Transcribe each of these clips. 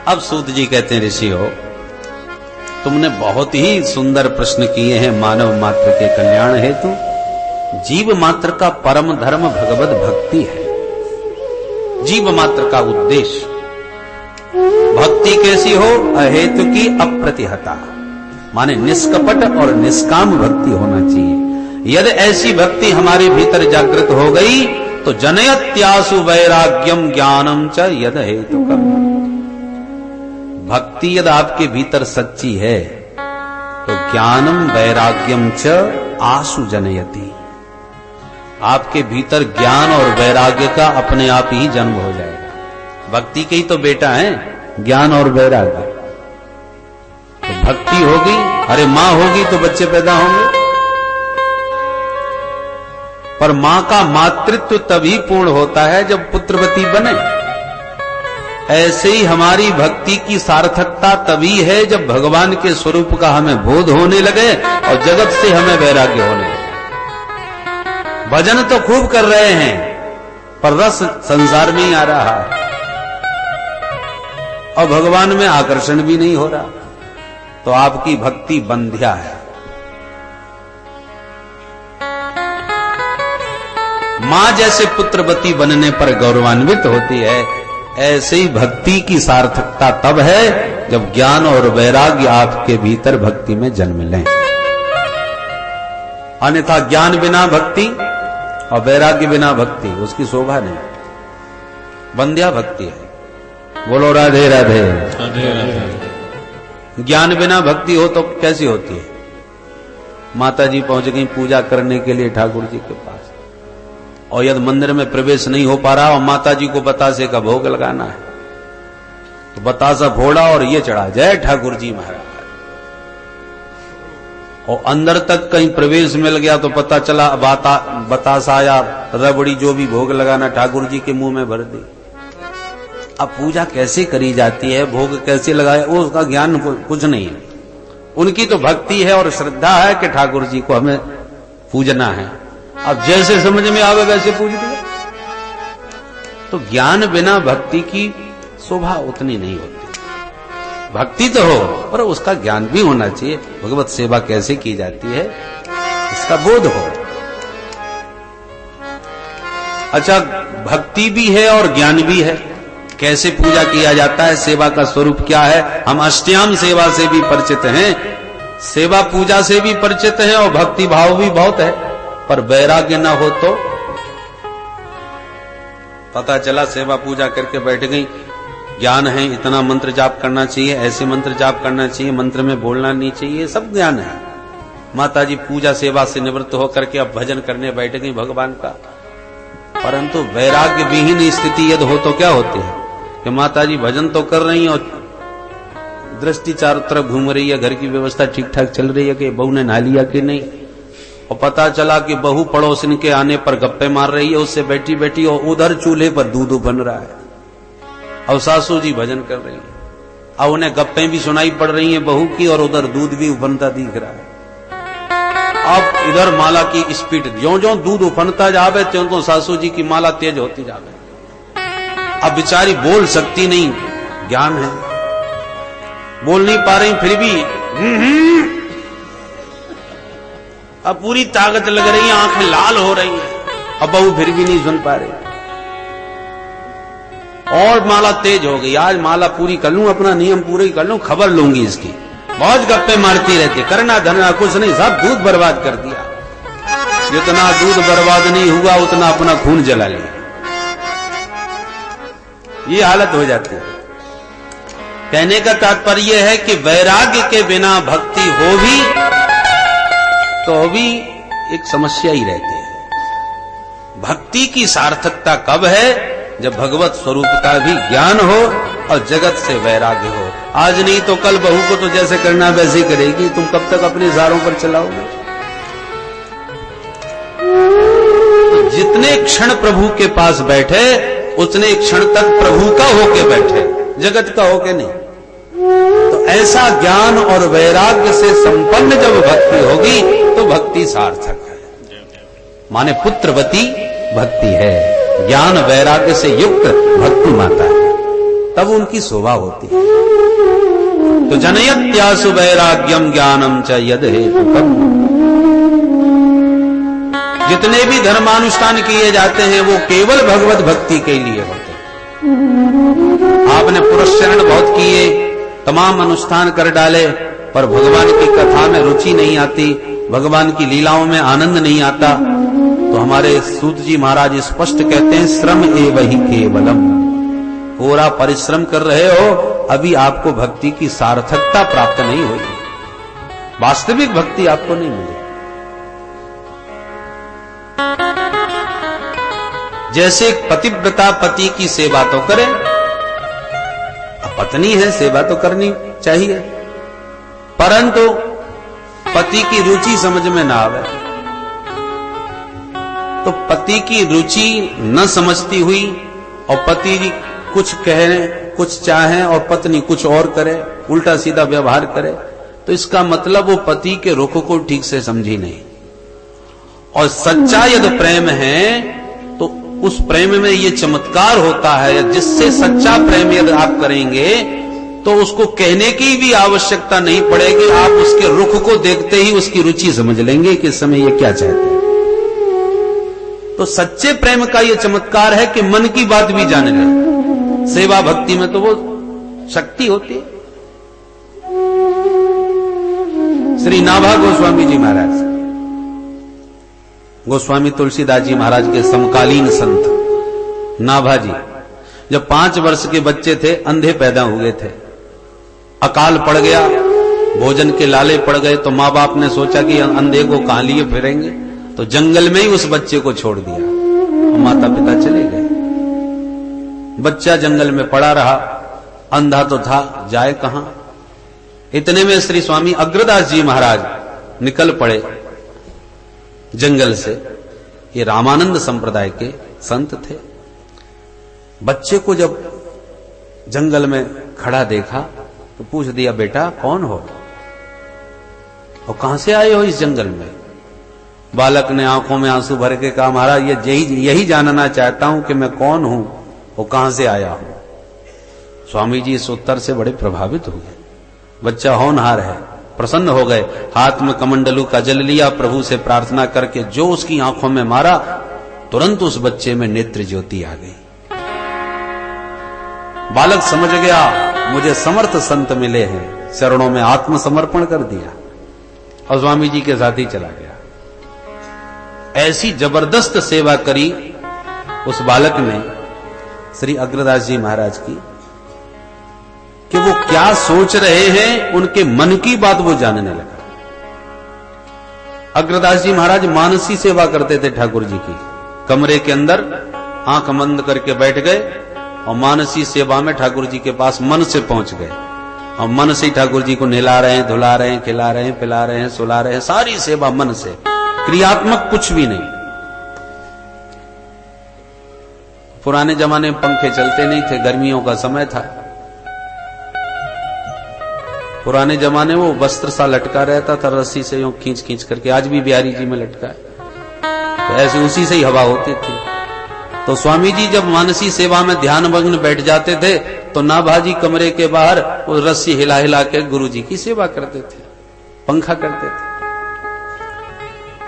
अब सूत जी कहते हैं, ऋषि हो, तुमने बहुत ही सुंदर प्रश्न किए हैं मानव मात्र के कल्याण हेतु। जीव मात्र का परम धर्म भगवत भक्ति है। जीव मात्र का उद्देश्य भक्ति कैसी हो? अहेतु की अप्रतिहता, माने निष्कपट और निष्काम भक्ति होना चाहिए। यदि ऐसी भक्ति हमारे भीतर जागृत हो गई तो जनयत्यासु वैराग्यम ज्ञानम च यद हेतुकम। भक्ति यदि आपके भीतर सच्ची है तो ज्ञानम वैराग्यम च आसु जनयति। आपके भीतर ज्ञान और वैराग्य का अपने आप ही जन्म हो जाएगा। भक्ति के ही तो बेटा है ज्ञान और वैराग्य। तो भक्ति होगी, अरे मां होगी तो बच्चे पैदा होंगे, पर मां का मातृत्व तभी पूर्ण होता है जब पुत्रवती बने। ऐसे ही हमारी भक्ति की सार्थकता तभी है जब भगवान के स्वरूप का हमें बोध होने लगे और जगत से हमें वैराग्य होने लगे। भजन तो खूब कर रहे हैं पर रस संसार में ही आ रहा है और भगवान में आकर्षण भी नहीं हो रहा, तो आपकी भक्ति बंध्या है। मां जैसे पुत्रवती बनने पर गौरवान्वित होती है, ऐसे ही भक्ति की सार्थकता तब है जब ज्ञान और वैराग्य आपके भीतर भक्ति में जन्म लें। अन्यथा ज्ञान बिना भक्ति और वैराग्य बिना भक्ति उसकी शोभा नहीं, बंध्या भक्ति है। बोलो राधे राधे। ज्ञान बिना भक्ति हो तो कैसी होती है? माता जी पहुंच गई पूजा करने के लिए ठाकुर जी के पास, और यदि मंदिर में प्रवेश नहीं हो पा रहा और माता जी को बतासे का भोग लगाना है तो बतासा फोड़ा और ये चढ़ा, जय ठाकुर जी महाराज। और अंदर तक कहीं प्रवेश मिल गया तो पता चला बतासा या रबड़ी जो भी भोग लगाना ठाकुर जी के मुंह में भर दी। अब पूजा कैसे करी जाती है, भोग कैसे लगाया, वो उसका ज्ञान कुछ नहीं है। उनकी तो भक्ति है और श्रद्धा है कि ठाकुर जी को हमें पूजना है, अब जैसे समझ में आवे वैसे पूज दिया। तो ज्ञान बिना भक्ति की शोभा उतनी नहीं होती। भक्ति तो हो पर उसका ज्ञान भी होना चाहिए, भगवत सेवा कैसे की जाती है इसका बोध हो। अच्छा, भक्ति भी है और ज्ञान भी है। कैसे पूजा किया जाता है, सेवा का स्वरूप क्या है, हम अष्टयाम सेवा से भी परिचित हैं, सेवा पूजा से भी परिचित हैं और भक्ति भाव भी बहुत है। पर वैराग्य ना हो तो पता चला सेवा पूजा करके बैठ गई, ज्ञान है इतना मंत्र जाप करना चाहिए, ऐसे मंत्र जाप करना चाहिए, मंत्र में बोलना नहीं चाहिए, सब ज्ञान है। माता जी पूजा सेवा से निवृत्त होकर के अब भजन करने बैठ गई भगवान का, परंतु वैराग्य विहीन स्थिति यदि हो तो क्या होती है कि माता जी भजन तो कर रही और दृष्टि चारों तरफ घूम रही है, घर की व्यवस्था ठीक ठाक चल रही है कि बहू ने नहा लिया कि नहीं, और पता चला कि बहू पड़ोसन के आने पर गप्पे मार रही है उससे बैठी बैठी, और उधर चूल्हे पर दूध बन रहा है और सासू जी भजन कर रही है। अब उन्हें गप्पे भी सुनाई पड़ रही हैं बहू की और उधर दूध भी उफनता दिख रहा है। अब इधर माला की स्पीड, ज्यों ज्यों दूध उफनता जावे त्यों तो सासू जी की माला तेज होती जावे। अब बेचारी बोल सकती नहीं, ज्ञान है, बोल नहीं पा रही, फिर भी अब पूरी ताकत लग रही है, आंखें लाल हो रही है, अब बहू फिर भी नहीं सुन पा रही और माला तेज हो गई। आज माला पूरी कर लूं, अपना नियम पूरी कर लूं, खबर लूंगी इसकी, बहुत गप्पे मारती रहती, करना धरना कुछ नहीं, सब दूध बर्बाद कर दिया। जितना दूध बर्बाद नहीं हुआ उतना अपना खून जला लिया, ये हालत हो जाती है। कहने का तात्पर्य है कि वैराग्य के बिना भक्ति हो भी तो भी एक समस्या ही रहती है। भक्ति की सार्थकता कब है? जब भगवत स्वरूप का भी ज्ञान हो और जगत से वैराग्य हो। आज नहीं तो कल बहू को तो जैसे करना वैसे ही करेगी, तुम कब तक अपने इशारों पर चलाओगे? तो जितने क्षण प्रभु के पास बैठे उतने क्षण तक प्रभु का होके बैठे, जगत का होके नहीं। तो ऐसा ज्ञान और वैराग्य से संपन्न जब भक्ति होगी तो भक्ति सार्थक है, माने पुत्रवती भक्ति है, ज्ञान वैराग्य से युक्त भक्ति माता है। तब उनकी शोभा होती है। तो जनयत्यासु वैराग्यम ज्ञानम च यद हेतुकम। जितने भी धर्मानुष्ठान किए जाते हैं वो केवल भगवत भक्ति के लिए होते हैं। आपने पुरस्चरण बहुत किए, तमाम अनुष्ठान कर डाले, पर भगवान की कथा में रुचि नहीं आती, भगवान की लीलाओं में आनंद नहीं आता, तो हमारे सूत जी महाराज स्पष्ट कहते हैं श्रम एव ही केवलम। पूरा परिश्रम कर रहे हो, अभी आपको भक्ति की सार्थकता प्राप्त नहीं हुई, वास्तविक भक्ति आपको नहीं मिली। जैसे एक पतिव्रता पति की सेवा तो करे, पत्नी है सेवा तो करनी चाहिए, परंतु पति की रुचि समझ में ना आवे, तो पति की रुचि न समझती हुई और पति कुछ कहे कुछ चाहे और पत्नी कुछ और करे, उल्टा सीधा व्यवहार करे, तो इसका मतलब वो पति के रुख को ठीक से समझी नहीं। और सच्चा यदि प्रेम है तो उस प्रेम में ये चमत्कार होता है, जिससे सच्चा प्रेम यदि आप करेंगे तो उसको कहने की भी आवश्यकता नहीं पड़ेगी, आप उसके रुख को देखते ही उसकी रुचि समझ लेंगे कि इस समय ये क्या चाहते हैं। तो सच्चे प्रेम का ये चमत्कार है कि मन की बात भी जान ले। सेवा भक्ति में तो वो शक्ति होती है। श्री नाभा गोस्वामी जी महाराज, गोस्वामी तुलसीदास जी महाराज के समकालीन संत नाभा जी, जब 5 वर्ष के बच्चे थे अंधे पैदा हुए थे, अकाल पड़ गया, भोजन के लाले पड़ गए, तो माँ बाप ने सोचा कि अंधे को कहां लिए फिरेंगे, तो जंगल में ही उस बच्चे को छोड़ दिया और माता पिता चले गए। बच्चा जंगल में पड़ा रहा, अंधा तो था, जाए कहां। इतने में श्री स्वामी अग्रदास जी महाराज निकल पड़े जंगल से। ये रामानंद संप्रदाय के संत थे। बच्चे को जब जंगल में खड़ा देखा तो पूछ दिया, बेटा कौन हो और कहां से आए हो इस जंगल में? बालक ने आंखों में आंसू भर के कहा, महाराज यही जानना चाहता हूं कि मैं कौन हूं और कहां से आया हूं। स्वामी जी इस उत्तर से बड़े प्रभावित हो गए। बच्चा होनहार है, प्रसन्न हो गए, हाथ में कमंडलू का जल लिया, प्रभु से प्रार्थना करके जो उसकी आंखों में मारा, तुरंत उस बच्चे में नेत्र ज्योति आ गई। बालक समझ गया मुझे समर्थ संत मिले हैं, चरणों में आत्मसमर्पण कर दिया और स्वामी जी के साथ ही चला गया। ऐसी जबरदस्त सेवा करी उस बालक ने श्री अग्रदास जी महाराज की कि वो क्या सोच रहे हैं, उनके मन की बात वो जानने लगा। अग्रदास जी महाराज मानसी सेवा करते थे ठाकुर जी की। कमरे के अंदर आंख बंद करके बैठ गए और मानसी सेवा में ठाकुर जी के पास मन से पहुंच गए और मन से ठाकुर जी को नहला रहे हैं, धुला रहे हैं, खिला रहे हैं, पिला रहे हैं, सुला रहे हैं, सारी सेवा मन से, क्रियात्मक कुछ भी नहीं। पुराने जमाने में पंखे चलते नहीं थे, गर्मियों का समय था। पुराने जमाने वो वस्त्र सा लटका रहता था रस्सी से, यूं खींच खींच करके, आज भी बिहारी जी में लटका है, तो ऐसे उसी से ही हवा होती थी। तो स्वामी जी जब मानसी सेवा में ध्यान मग्न बैठ जाते थे तो नाभाजी कमरे के बाहर वो रस्सी हिला हिला के गुरु जी की सेवा करते थे, पंखा करते थे।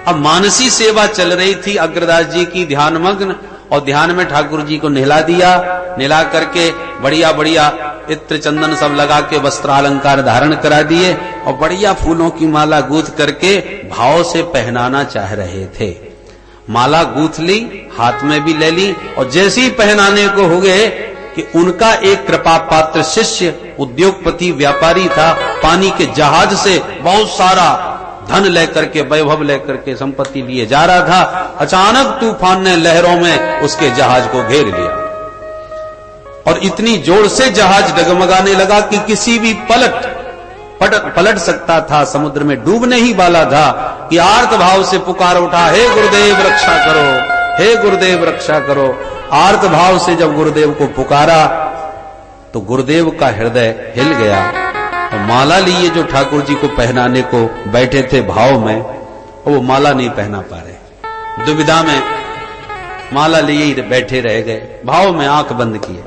अब मानसी सेवा चल रही थी अग्रदास जी की ध्यान मग्न, और ध्यान में ठाकुर जी को नहला दिया, नहला करके बढ़िया बढ़िया इत्र चंदन सब लगा के वस्त्रालंकार धारण करा दिए और बढ़िया फूलों की माला गूंथ करके भाव से पहनाना चाह रहे थे। माला गूंथ ली, हाथ में भी ले ली, और जैसे ही पहनाने को हो गए कि उनका एक कृपा पात्र शिष्य उद्योगपति व्यापारी था, पानी के जहाज से बहुत सारा धन लेकर के, वैभव लेकर के, संपत्ति लिए जा रहा था। अचानक तूफान ने लहरों में उसके जहाज को घेर लिया और इतनी जोर से जहाज डगमगाने लगा कि किसी भी पलट सकता था, समुद्र में डूबने ही वाला था कि आर्त भाव से पुकार उठा, हे गुरुदेव रक्षा करो, हे गुरुदेव रक्षा करो। आर्त भाव से जब गुरुदेव को पुकारा तो गुरुदेव का हृदय हिल गया और माला लिए जो ठाकुर जी को पहनाने को बैठे थे भाव में, वो माला नहीं पहना पा रहे, दुविधा में माला लिए ही बैठे रह गए, भाव में आंख बंद किए।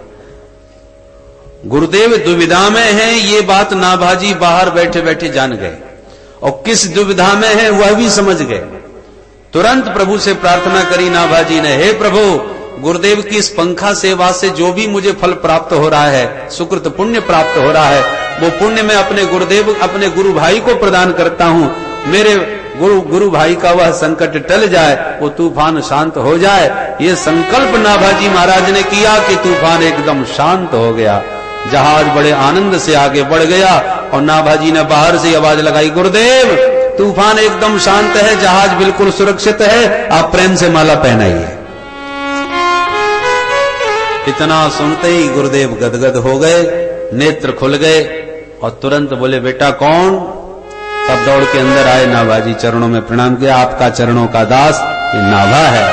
गुरुदेव दुविधा में हैं, ये बात नाभाजी बाहर बैठे बैठे जान गए, और किस दुविधा में है वह भी समझ गए। तुरंत प्रभु से प्रार्थना करी नाभाजी ने, हे प्रभु, गुरुदेव की इस पंखा सेवा से जो भी मुझे फल प्राप्त हो रहा है, सुकृत पुण्य प्राप्त हो रहा है, वो पुण्य मैं अपने गुरुदेव, अपने गुरु भाई को प्रदान करता हूं। मेरे गुरु भाई का वह संकट टल जाए, वो तूफान शांत हो जाए। ये संकल्प नाभाजी महाराज ने किया कि तूफान एकदम शांत हो गया। जहाज बड़े आनंद से आगे बढ़ गया और नाभाजी ने बाहर से आवाज लगाई, गुरुदेव, तूफान एकदम शांत है, जहाज बिल्कुल सुरक्षित है, आप प्रेम से माला पहनाइए। इतना सुनते ही गुरुदेव गदगद हो गए, नेत्र खुल गए और तुरंत बोले, बेटा कौन? तब दौड़ के अंदर आए, नाभाजी चरणों में प्रणाम किया, आपका चरणों का दास ये नाभा है।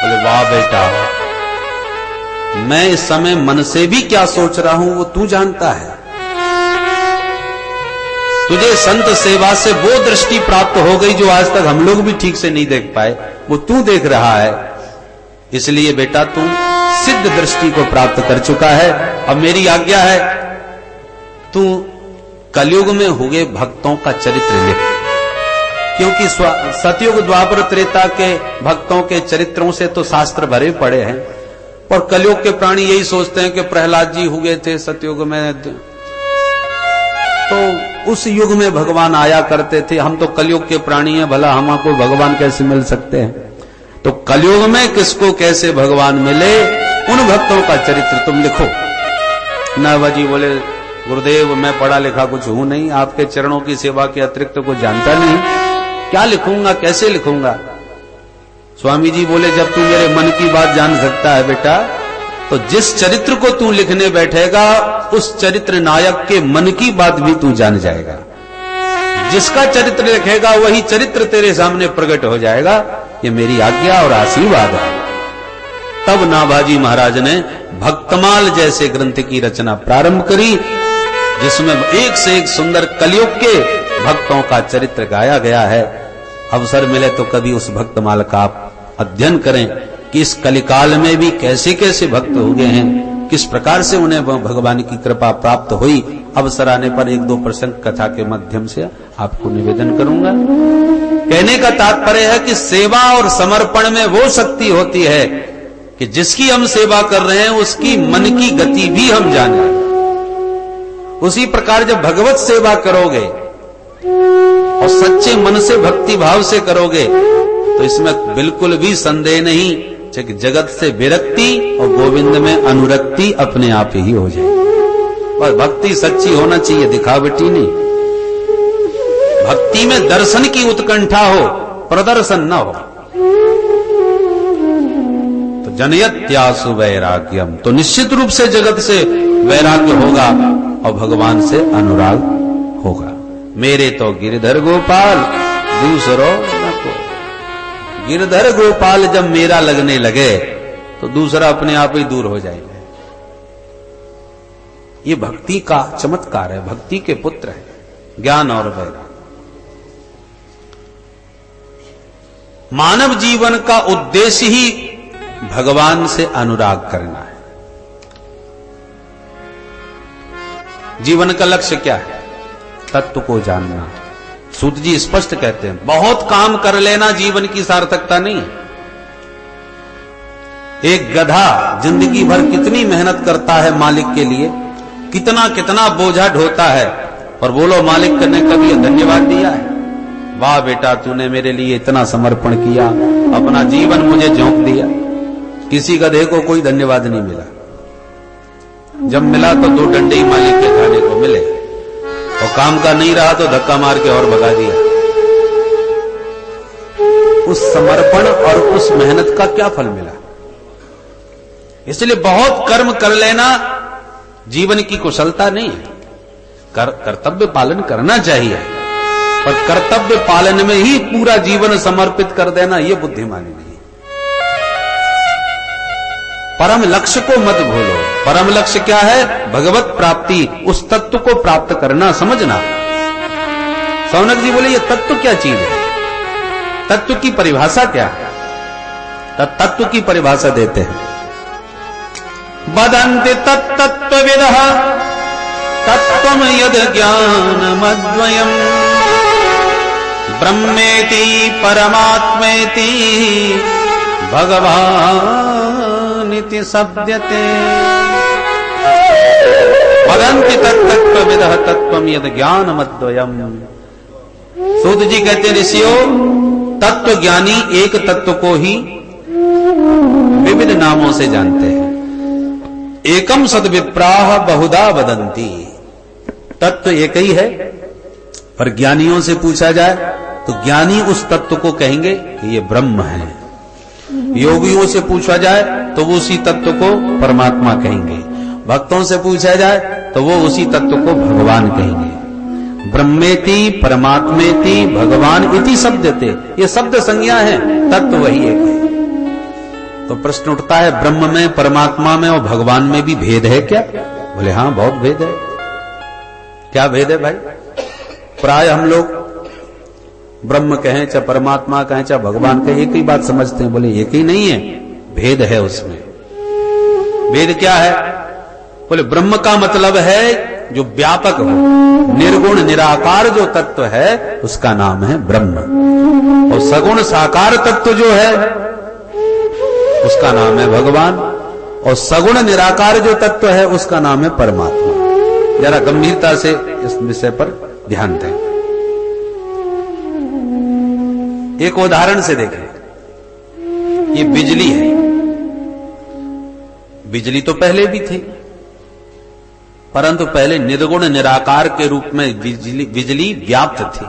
बोले, वाह बेटा, मैं इस समय मन से भी क्या सोच रहा हूं वो तू जानता है। तुझे संत सेवा से वो दृष्टि प्राप्त हो गई जो आज तक हम लोग भी ठीक से नहीं देख पाए, वो तू देख रहा है। इसलिए बेटा तू सिद्ध दृष्टि को प्राप्त कर चुका है। अब मेरी आज्ञा है, तू कलयुग में हुए भक्तों का चरित्र लिख, क्योंकि सतयुग द्वापर त्रेता के भक्तों के चरित्रों से तो शास्त्र भरे पड़े हैं, और कलयुग के प्राणी यही सोचते हैं कि प्रहलाद जी हुए थे सतयुग में, तो उस युग में भगवान आया करते थे। हम तो कलयुग के प्राणी हैं, भला हमको भगवान कैसे मिल सकते हैं? तो कलयुग में किसको कैसे भगवान मिले, उन भक्तों का चरित्र तुम लिखो। नाभाजी बोले, गुरुदेव, मैं पढ़ा लिखा कुछ हूं नहीं, आपके चरणों की सेवा के अतिरिक्त कुछ जानता नहीं, क्या लिखूंगा, कैसे लिखूंगा? स्वामी जी बोले, जब तू मेरे मन की बात जान सकता है बेटा, तो जिस चरित्र को तू लिखने बैठेगा उस चरित्र नायक के मन की बात भी तू जान जाएगा। जिसका चरित्र लिखेगा वही चरित्र तेरे सामने प्रकट हो जाएगा। ये मेरी आज्ञा और आशीर्वाद है। तब नाभाजी महाराज ने भक्तमाल जैसे ग्रंथ की रचना प्रारंभ करी, जिसमें एक से एक सुंदर कलयुग के भक्तों का चरित्र गाया गया है। अवसर मिले तो कभी उस भक्तमाल का आप अध्ययन करें कि इस कलिकाल में भी कैसे कैसे भक्त हो गए हैं, किस प्रकार से उन्हें भगवान की कृपा प्राप्त हुई। अवसर आने पर एक दो प्रसंग कथा के माध्यम से आपको निवेदन करूंगा। कहने का तात्पर्य है कि सेवा और समर्पण में वो शक्ति होती है कि जिसकी हम सेवा कर रहे हैं उसकी मन की गति भी हम जाने। उसी प्रकार जब भगवत सेवा करोगे और सच्चे मन से भक्ति भाव से करोगे तो इसमें बिल्कुल भी संदेह नहीं कि जगत से विरक्ति और गोविंद में अनुरक्ति अपने आप ही हो जाए। बस भक्ति सच्ची होना चाहिए, दिखावटी नहीं। भक्ति में दर्शन की उत्कंठा हो, प्रदर्शन न हो। तो जनयत्यासु वैराग्यम, तो निश्चित रूप से जगत से वैराग्य होगा और भगवान से अनुराग होगा। मेरे तो गिरधर गोपाल दूसरों न को। गिरधर गोपाल जब मेरा लगने लगे तो दूसरा अपने आप ही दूर हो जाएगा। ये भक्ति का चमत्कार है, भक्ति के पुत्र है, ज्ञान और वैराग्य। मानव जीवन का उद्देश्य ही भगवान से अनुराग करना है। जीवन का लक्ष्य क्या है? तत्व को जानना। सूत जी स्पष्ट कहते हैं, बहुत काम कर लेना जीवन की सार्थकता नहीं है। एक गधा जिंदगी भर कितनी मेहनत करता है मालिक के लिए, कितना कितना बोझा ढोता है, और बोलो मालिक ने कभी धन्यवाद दिया है? वाह बेटा, तूने मेरे लिए इतना समर्पण किया, अपना जीवन मुझे झोंक दिया। किसी गधे को कोई धन्यवाद नहीं मिला। जब मिला तो दो डंडे ही मालिक के खाने को मिले, और काम का नहीं रहा तो धक्का मार के और भगा दिया। उस समर्पण और उस मेहनत का क्या फल मिला? इसलिए बहुत कर्म कर लेना जीवन की कुशलता नहीं है। कर्तव्य पालन करना चाहिए, पर कर्तव्य पालन में ही पूरा जीवन समर्पित कर देना यह बुद्धिमानी नहीं। परम लक्ष्य को मत भूलो। परम लक्ष्य क्या है? भगवत प्राप्ति, उस तत्व को प्राप्त करना, समझना। सौनक जी बोले, ये तत्व क्या चीज है? तत्व की परिभाषा क्या है? तत्व की परिभाषा देते हैं। वदन्ति तत्तत्त्वविदः तत्त्वं यद् ज्ञानमद्वयम् ब्रह्मेति परमात्मेति भगवानिति शब्दते। वदन्ति तत्तत्त्वविदः तत्त्वं यद् ज्ञानमद्वयम्। सूत जी कहते हैं ऋषियों, तत्व ज्ञानी एक तत्व को ही विविध नामों से जानते हैं। एकम सद्विप्राह बहुधा वदन्ति। तत्व एक ही है, पर ज्ञानियों से पूछा जाए तो ज्ञानी उस तत्व को कहेंगे कि ये ब्रह्म है। योगियों से पूछा जाए तो वो उसी तत्व को परमात्मा कहेंगे। भक्तों से पूछा जाए तो वो उसी तत्व को भगवान कहेंगे। ब्रह्मेति परमात्मेति भगवान इति शब्दते, ये शब्द संज्ञा है, तत्व वही एक है। तो प्रश्न उठता है, ब्रह्म में, परमात्मा में और भगवान में भी भेद है क्या? बोले हां, बहुत भेद है। क्या भेद है भाई? प्राय हम लोग ब्रह्म कहें चाहे परमात्मा कहें चाहे भगवान कहें, एक ही बात समझते हैं। बोले एक ही नहीं है, भेद है उसमें। भेद क्या है? बोले ब्रह्म का मतलब है जो व्यापक हो, निर्गुण निराकार जो तत्व है उसका नाम है ब्रह्म। और सगुण साकार तत्व जो है उसका नाम है भगवान। और सगुण निराकार जो तत्व है उसका नाम है परमात्मा। जरा गंभीरता से इस विषय पर ध्यान दें। एक उदाहरण से देखें। ये बिजली है। बिजली तो पहले भी थी, परंतु पहले निर्गुण निराकार के रूप में बिजली व्याप्त थी,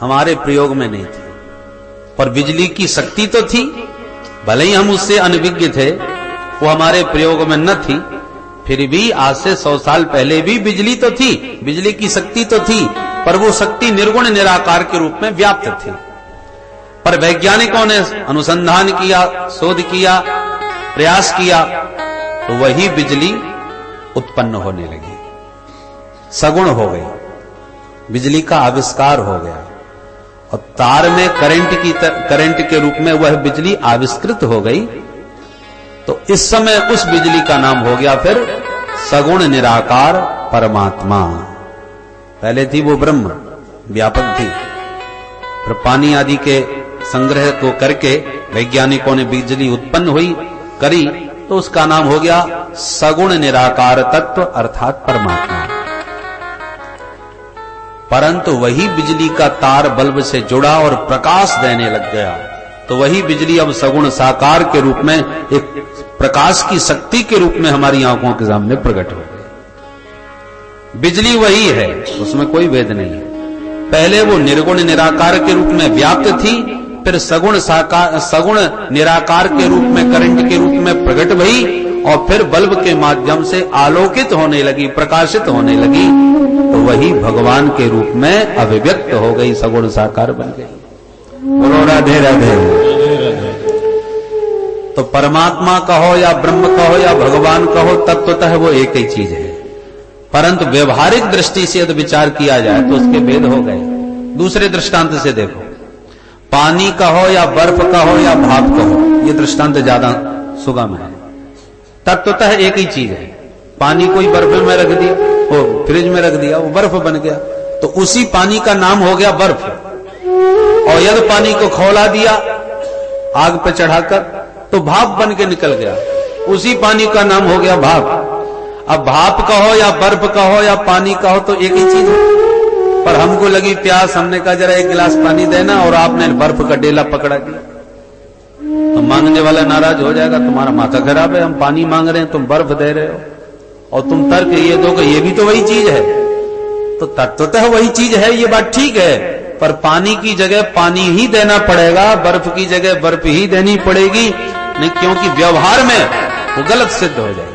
हमारे प्रयोग में नहीं थी। पर बिजली की शक्ति तो थी, भले ही हम उससे अनभिज्ञ थे, वो हमारे प्रयोग में न थी, फिर भी आज से 100 साल पहले भी बिजली तो थी, बिजली की शक्ति तो थी, पर वो शक्ति निर्गुण निराकार के रूप में व्याप्त थी। पर वैज्ञानिकों ने अनुसंधान किया, शोध किया, प्रयास किया, तो वही बिजली उत्पन्न होने लगी, सगुण हो गई, बिजली का आविष्कार हो गया। और तार में करंट के रूप में वह बिजली आविष्कृत हो गई। तो इस समय उस बिजली का नाम हो गया फिर सगुण निराकार परमात्मा। पहले थी वो ब्रह्म, व्यापक थी। फिर पानी आदि के संग्रह को करके वैज्ञानिकों ने बिजली उत्पन्न हुई करी, तो उसका नाम हो गया सगुण निराकार तत्व अर्थात परमात्मा। परंतु वही बिजली का तार बल्ब से जुड़ा और प्रकाश देने लग गया, तो वही बिजली अब सगुण साकार के रूप में, एक प्रकाश की शक्ति के रूप में हमारी आंखों के सामने प्रकट हो गई। बिजली वही है, उसमें कोई भेद नहीं है। पहले वो निर्गुण निराकार के रूप में व्याप्त थी, फिर सगुण निराकार के रूप में, करंट के रूप में प्रकट भई, और फिर बल्ब के माध्यम से आलोकित होने लगी, प्रकाशित होने लगी, तो वही भगवान के रूप में अभिव्यक्त हो गई, सगुण साकार बन गई। बोलो राधे राधे। तो परमात्मा कहो या ब्रह्म कहो या भगवान कहो, तत्वतः वो एक ही चीज है। परंतु व्यवहारिक दृष्टि से यदि विचार किया जाए तो उसके भेद हो गए। दूसरे दृष्टांत से देखो, पानी कहो या बर्फ कहो या भाप कहो, ये दृष्टांत ज्यादा सुगम है। तत्वतः एक ही चीज है। पानी कोई बर्फ में रख दिया, वो फ्रिज में रख दिया, वो बर्फ बन गया, तो उसी पानी का नाम हो गया बर्फ। और यदि पानी को खौला दिया आग पे चढ़ाकर, तो भाप बन के निकल गया, उसी पानी का नाम हो गया भाप। अब भाप कहो या बर्फ कहो या पानी कहो तो एक ही चीज है। पर हमको लगी प्यास, हमने कहा जरा एक गिलास पानी देना, और आपने बर्फ का डेला पकड़ा दिया, तो मांगने वाला नाराज हो जाएगा, तुम्हारा माथा खराब है, हम पानी मांग रहे हैं, तुम बर्फ दे रहे हो। और तुम तर्क ये दो कि ये भी तो वही चीज है। तो तत्वतः वही चीज है, ये बात ठीक है, पर पानी की जगह पानी ही देना पड़ेगा, बर्फ की जगह बर्फ ही देनी पड़ेगी, नहीं, क्योंकि व्यवहार में वो गलत सिद्ध हो जाएगी।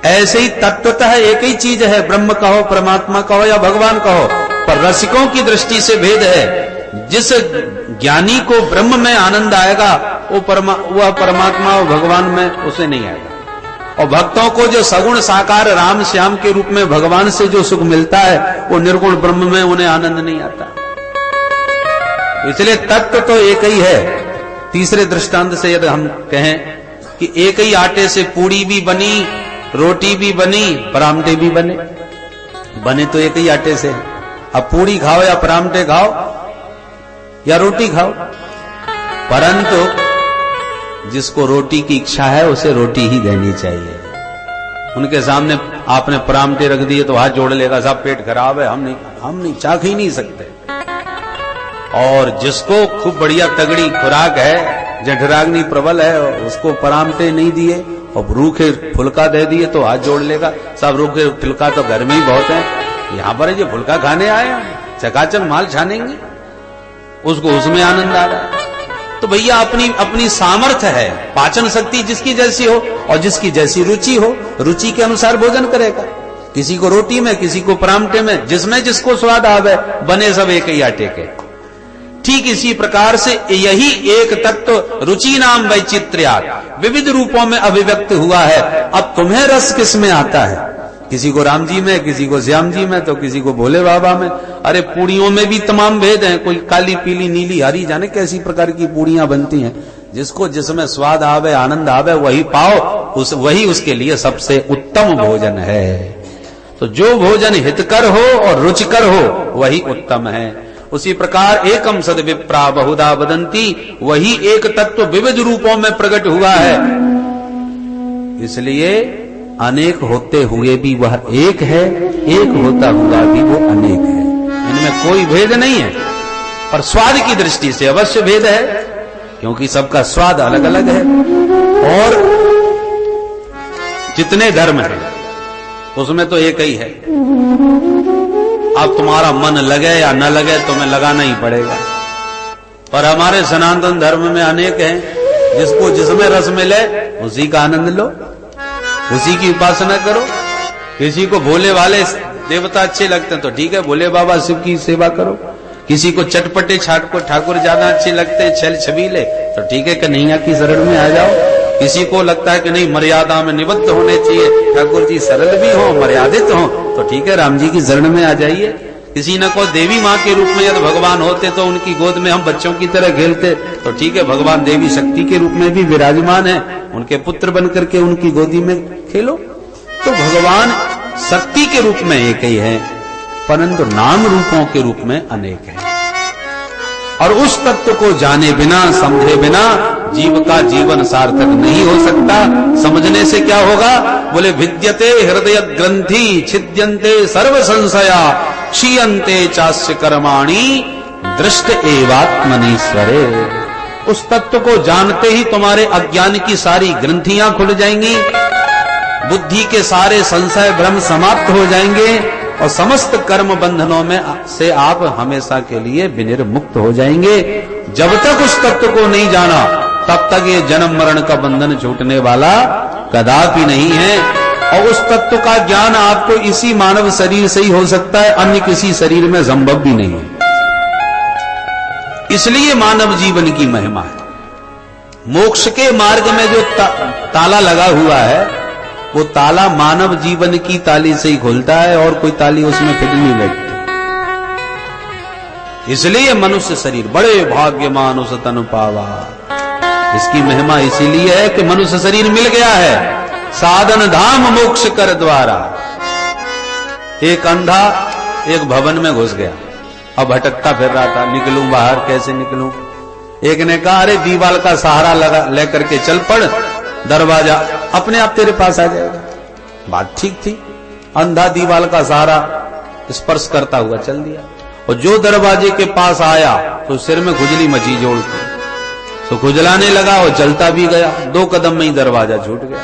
ऐसे ही तत्वतः एक ही चीज है, ब्रह्म कहो, परमात्मा कहो या भगवान कहो, पर रसिकों की दृष्टि से भेद है। जिस ज्ञानी को ब्रह्म में आनंद आएगा, वह परमात्मा और भगवान में उसे नहीं आएगा। और भक्तों को जो सगुण साकार राम श्याम के रूप में भगवान से जो सुख मिलता है, वो निर्गुण ब्रह्म में उन्हें आनंद नहीं आता। इसलिए तत्व तो एक ही है। तीसरे दृष्टांत से यदि हम कहें कि एक ही आटे से पूड़ी भी बनी, रोटी भी बनी, परामठे भी बने। बने तो एक ही आटे से। अब पूड़ी खाओ या परामठे खाओ या रोटी खाओ, परंतु जिसको रोटी की इच्छा है उसे रोटी ही देनी चाहिए। उनके सामने आपने परामठे रख दिए तो हाथ जोड़ लेगा, साहब पेट खराब है, हम नहीं चाख ही नहीं सकते। और जिसको खूब बढ़िया तगड़ी खुराक है, जठराग्नि प्रबल है, उसको परामठे नहीं दिए और रूखे फुल्का दे दिए तो हाथ जोड़ लेगा, साहब रूखे फुल्का तो घर में ही बहुत है, यहां पर जो फुल्का खाने आए चकाचक माल छानेंगे, उसको उसमें आनंद आ रहा है। तो भैया अपनी अपनी सामर्थ्य है, पाचन शक्ति जिसकी जैसी हो और जिसकी जैसी रुचि हो, रुचि के अनुसार भोजन करेगा। किसी को रोटी में, किसी को परामठे में, जिसमें जिसको स्वाद आवे, बने सब एक ही आटे के। ठीक इसी प्रकार से यही एक तत्व रुचि नाम वैचित्र्यात् विविध रूपों में अभिव्यक्त हुआ है। अब तुम्हें रस किस में आता है? किसी को राम जी में, किसी को श्याम जी में, तो किसी को भोले बाबा में। अरे पूड़ियों में भी तमाम भेद हैं, कोई काली पीली नीली हरी, जाने कैसी प्रकार की पूड़ियां बनती हैं। जिसको जिसमें स्वाद आवे, आनंद आवे, वही पाओ, वही उसके लिए सबसे उत्तम भोजन है। तो जो भोजन हितकर हो और रुचिकर हो वही उत्तम है। उसी प्रकार एकम सद विप्रा बहुधा वदंती, वही एक तत्व विविध रूपों में प्रकट हुआ है। इसलिए अनेक होते हुए भी वह एक है, एक होता हुआ भी वो अनेक है। इनमें कोई भेद नहीं है, पर स्वाद की दृष्टि से अवश्य भेद है, क्योंकि सबका स्वाद अलग अलग है। और जितने धर्म हैं उसमें तो एक ही है। अब तुम्हारा मन लगे या न लगे, तुम्हें लगाना ही पड़ेगा। पर हमारे सनातन धर्म में अनेक हैं, जिसको जिसमें रस मिले उसी का आनंद लो, उसी की उपासना करो। किसी को भोले वाले देवता अच्छे लगते हैं तो ठीक है, भोले बाबा शिव की सेवा करो। किसी को चटपटे ठाकुर ज्यादा अच्छे लगते हैं, छल छबीले, तो ठीक है कन्हैया की शरण में आ जाओ। किसी को लगता है कि नहीं मर्यादा में निबद्ध होने चाहिए, ठाकुर जी सरल भी हो, मर्यादित हो, तो ठीक है राम जी की शरण में आ जाइए। किसी न को देवी माँ के रूप में यदि भगवान होते तो उनकी गोद में हम बच्चों की तरह खेलते, तो ठीक है भगवान देवी शक्ति के रूप में भी विराजमान है, उनके पुत्र बनकर के उनकी गोदी में खेलो। तो भगवान शक्ति के रूप में एक ही है, परंतु नाम रूपों के रूप में अनेक है। और उस तत्व को जाने बिना, समझे बिना जीव का जीवन सार्थक नहीं हो सकता। समझने से क्या होगा? बोले भिद्यते हृदय ग्रंथि छिद्यन्ते सर्व संशया क्षीयन्ते चास्य कर्माणि दृष्ट एवात्मनीश्वरे। उस तत्व को जानते ही तुम्हारे अज्ञान की सारी ग्रंथियां खुल जाएंगी, बुद्धि के सारे संशय भ्रम समाप्त हो जाएंगे और समस्त कर्म बंधनों में से आप हमेशा के लिए विनिर्मुक्त हो जाएंगे। जब तक उस तत्व को नहीं जाना तब तक ये जन्म मरण का बंधन छूटने वाला कदापि नहीं है। और उस तत्व का ज्ञान आपको इसी मानव शरीर से ही हो सकता है, अन्य किसी शरीर में संभव भी नहीं है। इसलिए मानव जीवन की महिमा है। मोक्ष के मार्ग में जो ताला लगा हुआ है, वो ताला मानव जीवन की ताली से ही खुलता है और कोई ताली उसमें फिट नहीं बैठती। इसलिए मनुष्य शरीर बड़े भाग्यमान उस तन पावा। इसकी महिमा इसीलिए है कि मनुष्य शरीर मिल गया है, साधन धाम मोक्ष कर द्वारा। एक अंधा एक भवन में घुस गया, अब भटकता फिर रहा था, निकलूं बाहर कैसे निकलूं। एक ने कहा अरे दीवाल का सहारा लगा लेकर के चल पड़, दरवाजा अपने आप तेरे पास आ जाएगा। बात ठीक थी, अंधा दीवाल का सहारा स्पर्श करता हुआ चल दिया, और जो दरवाजे के पास आया तो सिर में खुजली मची जोड़ के, तो खुजलाने लगा और चलता भी गया। 2 कदम में ही दरवाजा छूट गया।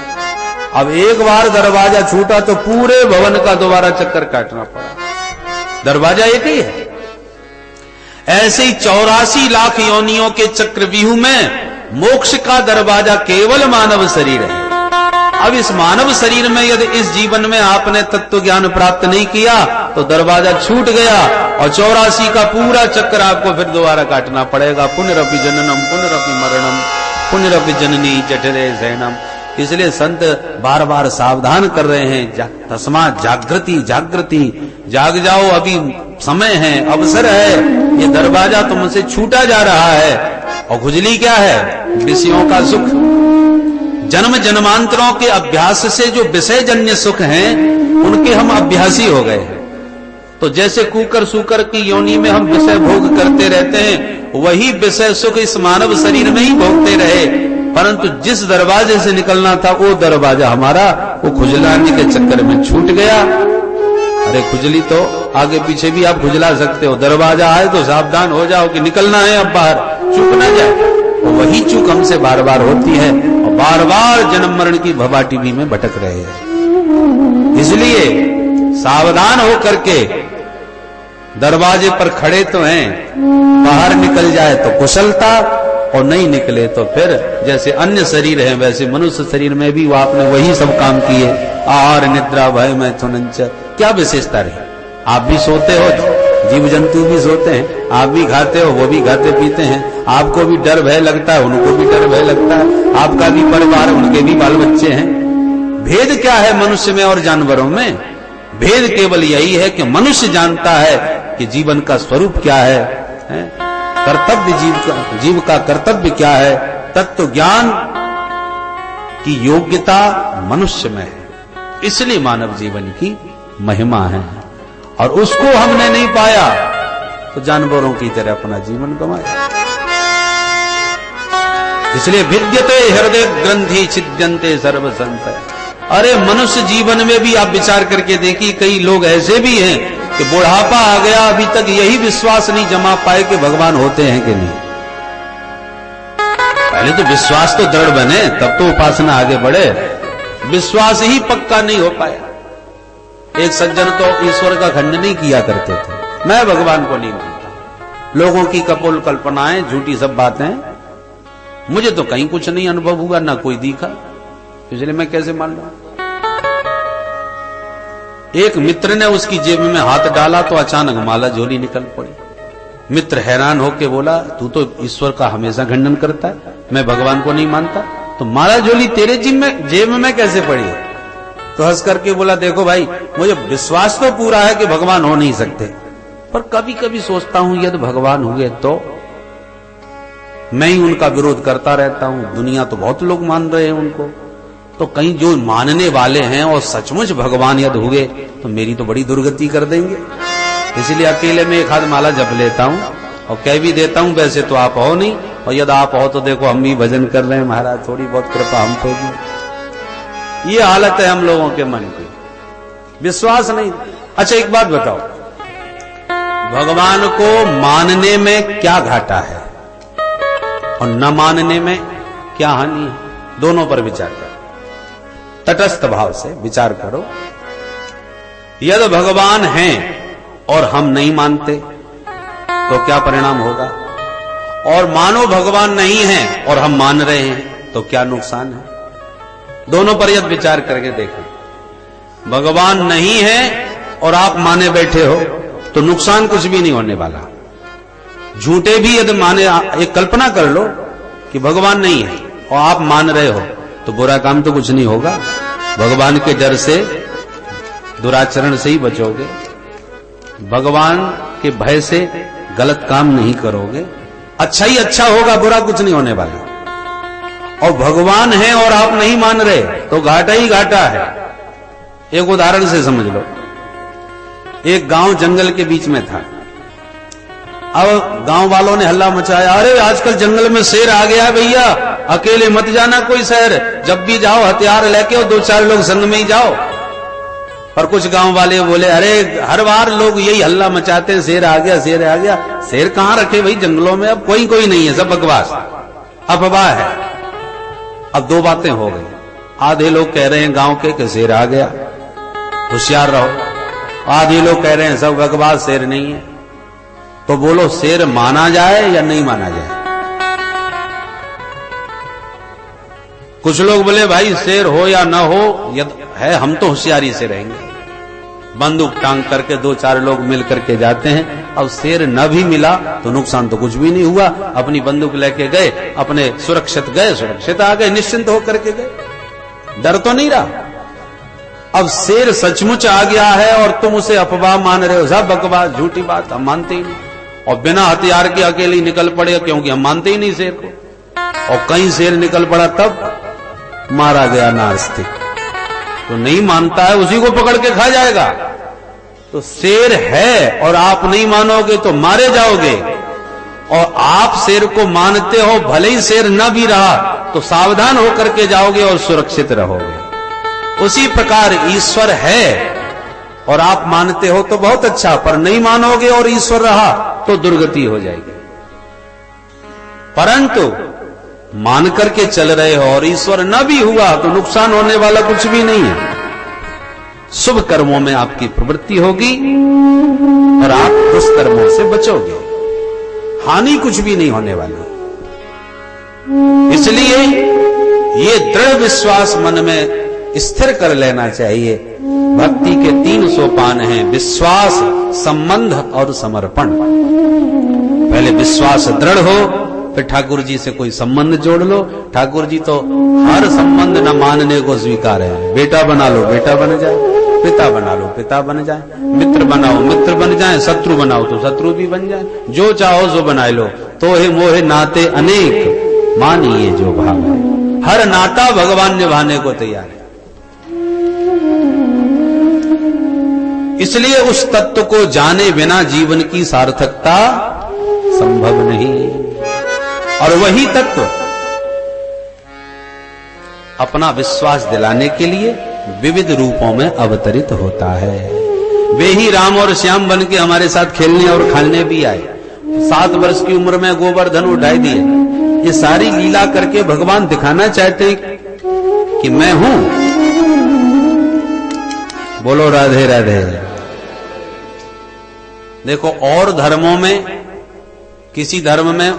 अब एक बार दरवाजा छूटा तो पूरे भवन का दोबारा चक्कर काटना पड़ा। दरवाजा एक ही है। ऐसे ही 84 लाख योनियों के चक्रव्यूह में मोक्ष का दरवाजा केवल मानव शरीर है। अब इस मानव शरीर में यदि इस जीवन में आपने तत्व ज्ञान प्राप्त नहीं किया तो दरवाजा छूट गया और 84 का पूरा चक्कर आपको फिर दोबारा काटना पड़ेगा। पुनरपि जननम पुनरपि मरणम पुनरपि जननी जठरे शयनम। इसलिए संत बार बार सावधान कर रहे हैं, तस्मात् जागृति जागृति, जाग जाओ, अभी समय है, अवसर है, ये दरवाजा तुमसे छूटा जा रहा है। और खुजली क्या है? विषयों का सुख। जन्म जन्मांतरों के अभ्यास से जो विषय जन्य सुख हैं उनके हम अभ्यासी हो गए हैं। तो जैसे कुकर सूकर की योनि में हम विषय भोग करते रहते हैं, वही विषय सुख इस मानव शरीर में ही भोगते रहे, परंतु जिस दरवाजे से निकलना था वो दरवाजा हमारा वो खुजलाने के चक्कर में छूट गया। अरे खुजली तो आगे पीछे भी आप खुजला सकते हो, दरवाजा आए तो सावधान हो जाओ कि निकलना है अब बाहर, चूक ना जाए। तो वही चूक हमसे बार बार होती है और बार बार जन्म मरण की भवाटिबी में भटक रहे हैं। इसलिए सावधान होकर के दरवाजे पर खड़े तो हैं, बाहर निकल जाए तो कुशलता और नहीं निकले तो फिर जैसे अन्य शरीर है वैसे मनुष्य शरीर में भी वो आपने वही सब काम किए, आहार निद्रा भय मैथुनंच, क्या विशेषता रही? आप भी सोते हो, जीव जंतु भी सोते हैं, आप भी खाते हो, वो भी खाते पीते हैं, आपको भी डर भय लगता है, उनको भी डर भय लगता है, आपका भी परिवार, उनके भी बाल बच्चे हैं। भेद क्या है मनुष्य में और जानवरों में? भेद केवल यही है कि मनुष्य जानता है कि जीवन का स्वरूप क्या है, कर्तव्य जीव का कर्तव्य क्या है, तत्व ज्ञान की योग्यता मनुष्य में है। इसलिए मानव जीवन की महिमा है और उसको हमने नहीं पाया तो जानवरों की तरह अपना जीवन गंवाया। इसलिए विद्यते हृदय ग्रंथि छिद्यन्ते सर्व संशय। अरे मनुष्य जीवन में भी आप विचार करके देखिए, कई लोग ऐसे भी हैं कि बुढ़ापा आ गया अभी तक यही विश्वास नहीं जमा पाए कि भगवान होते हैं कि नहीं। पहले तो विश्वास तो दृढ़ बने तब तो उपासना आगे बढ़े, विश्वास ही पक्का नहीं हो पाया। एक सज्जन तो ईश्वर का खंडन नहीं किया करते थे, मैं भगवान को नहीं मानता, लोगों की कपोल कल्पनाएं, झूठी सब बातें, मुझे तो कहीं कुछ नहीं अनुभव हुआ, ना कोई दिखा, इसलिए मैं कैसे मान लूं। एक मित्र ने उसकी जेब में हाथ डाला तो अचानक माला झोली निकल पड़ी। मित्र हैरान होकर बोला, तू तो ईश्वर का हमेशा खंडन करता है, मैं भगवान को नहीं मानता, तो माला झोली तेरे जेब में कैसे पड़ी? तो हंस करके बोला, देखो भाई, मुझे विश्वास तो पूरा है कि भगवान हो नहीं सकते, पर कभी कभी सोचता हूं यदि भगवान हुए तो मैं ही उनका विरोध करता रहता हूं, दुनिया तो बहुत लोग मान रहे हैं उनको, तो कहीं जो मानने वाले हैं और सचमुच भगवान यदि हुए तो मेरी तो बड़ी दुर्गति कर देंगे। इसलिए अकेले में एक हाथ माला जप लेता हूं और कह भी देता हूं वैसे तो आप हो नहीं, और यदि आप हो तो देखो हम भी भजन कर रहे हैं महाराज, थोड़ी बहुत कृपा हम पे भी। ये हालत है हम लोगों के मन की, विश्वास नहीं। अच्छा एक बात बताओ, भगवान को मानने में क्या घाटा है और न मानने में क्या हानि है? दोनों पर विचार करो, तटस्थ भाव से विचार करो। यदि भगवान हैं और हम नहीं मानते तो क्या परिणाम होगा, और मानो भगवान नहीं है और हम मान रहे हैं तो क्या नुकसान है? दोनों पर यदि विचार करके देखें। भगवान नहीं है और आप माने बैठे हो तो नुकसान कुछ भी नहीं होने वाला। झूठे भी यदि माने, एक कल्पना कर लो कि भगवान नहीं है और आप मान रहे हो तो बुरा काम तो कुछ नहीं होगा, भगवान के डर से, दुराचरण से ही बचोगे, भगवान के भय से गलत काम नहीं करोगे, अच्छा ही अच्छा होगा, बुरा कुछ नहीं होने वाला। और भगवान है और आप नहीं मान रहे तो घाटा ही घाटा है। एक उदाहरण से समझ लो, एक गांव जंगल के बीच में था। अब गांव वालों ने हल्ला मचाया, अरे आजकल जंगल में शेर आ गया है भैया, अकेले मत जाना कोई शहर, जब भी जाओ हथियार लेके और 2-4 लोग संग में ही जाओ। पर कुछ गांव वाले बोले, अरे हर बार लोग यही हल्ला मचाते हैं, शेर आ गया, शेर आ गया। शेर कहां रखे भाई जंगलों में, अब कोई नहीं है, सब बकवास अफवाह है। अब दो बातें हो गई, आधे लोग कह रहे हैं गांव के कि शेर आ गया, होशियार रहो, आधे लोग कह रहे हैं सब बकवास, शेर नहीं है। तो बोलो शेर माना जाए या नहीं माना जाए? कुछ लोग बोले भाई शेर हो या ना हो, यदि है हम तो होशियारी से रहेंगे। बंदूक टांग करके 2-4 लोग मिल करके जाते हैं, अब शेर न भी मिला तो नुकसान तो कुछ भी नहीं हुआ, अपनी बंदूक लेके गए, अपने सुरक्षित गए, सुरक्षित आ गए, निश्चिंत होकर के गए, डर तो नहीं रहा। अब शेर सचमुच आ गया है और तुम उसे अफवाह मान रहे हो, सब बकवास, झूठी बात, हम मानते ही नहीं, और बिना हथियार के अकेले निकल पड़े क्योंकि हम मानते ही नहीं शेर को, और कहीं शेर निकल पड़ा तब मारा गया नास्तिक। तो नहीं मानता है उसी को पकड़ के खा जाएगा। तो शेर है और आप नहीं मानोगे तो मारे जाओगे, और आप शेर को मानते हो भले ही शेर न भी रहा तो सावधान होकर के जाओगे और सुरक्षित रहोगे। उसी प्रकार ईश्वर है और आप मानते हो तो बहुत अच्छा, पर नहीं मानोगे और ईश्वर रहा तो दुर्गति हो जाएगी। परंतु मान करके चल रहे हो और ईश्वर न भी हुआ तो नुकसान होने वाला कुछ भी नहीं है। शुभ कर्मों में आपकी प्रवृत्ति होगी और आप दुष्कर्मों से बचोगे, हानि कुछ भी नहीं होने वाली। इसलिए ये दृढ़ विश्वास मन में स्थिर कर लेना चाहिए। भक्ति के 3 सोपान हैं, विश्वास, संबंध और समर्पण। पहले विश्वास दृढ़ हो, फिर ठाकुर जी से कोई संबंध जोड़ लो। ठाकुर जी तो हर संबंध न मानने को स्वीकार है। बेटा बना लो बेटा बन जाए, पिता बना लो पिता बन जाए, मित्र बनाओ मित्र बन जाए, शत्रु बनाओ तो शत्रु भी बन जाए, जो चाहो सो बनाए लो। तो हे मोहे नाते अनेक मानिए जो भाव है। हर नाता भगवान निभाने को तैयार है। इसलिए उस तत्व को जाने बिना जीवन की सार्थकता संभव नहीं। और वही तत्व अपना विश्वास दिलाने के लिए विविध रूपों में अवतरित होता है। वे ही राम और श्याम बन के हमारे साथ खेलने और खाने भी आए। 7 वर्ष की उम्र में गोवर्धन उठाई दिए। ये सारी लीला करके भगवान दिखाना चाहते हैं कि मैं हूं। बोलो राधे राधे। देखो, और धर्मों में, किसी धर्म में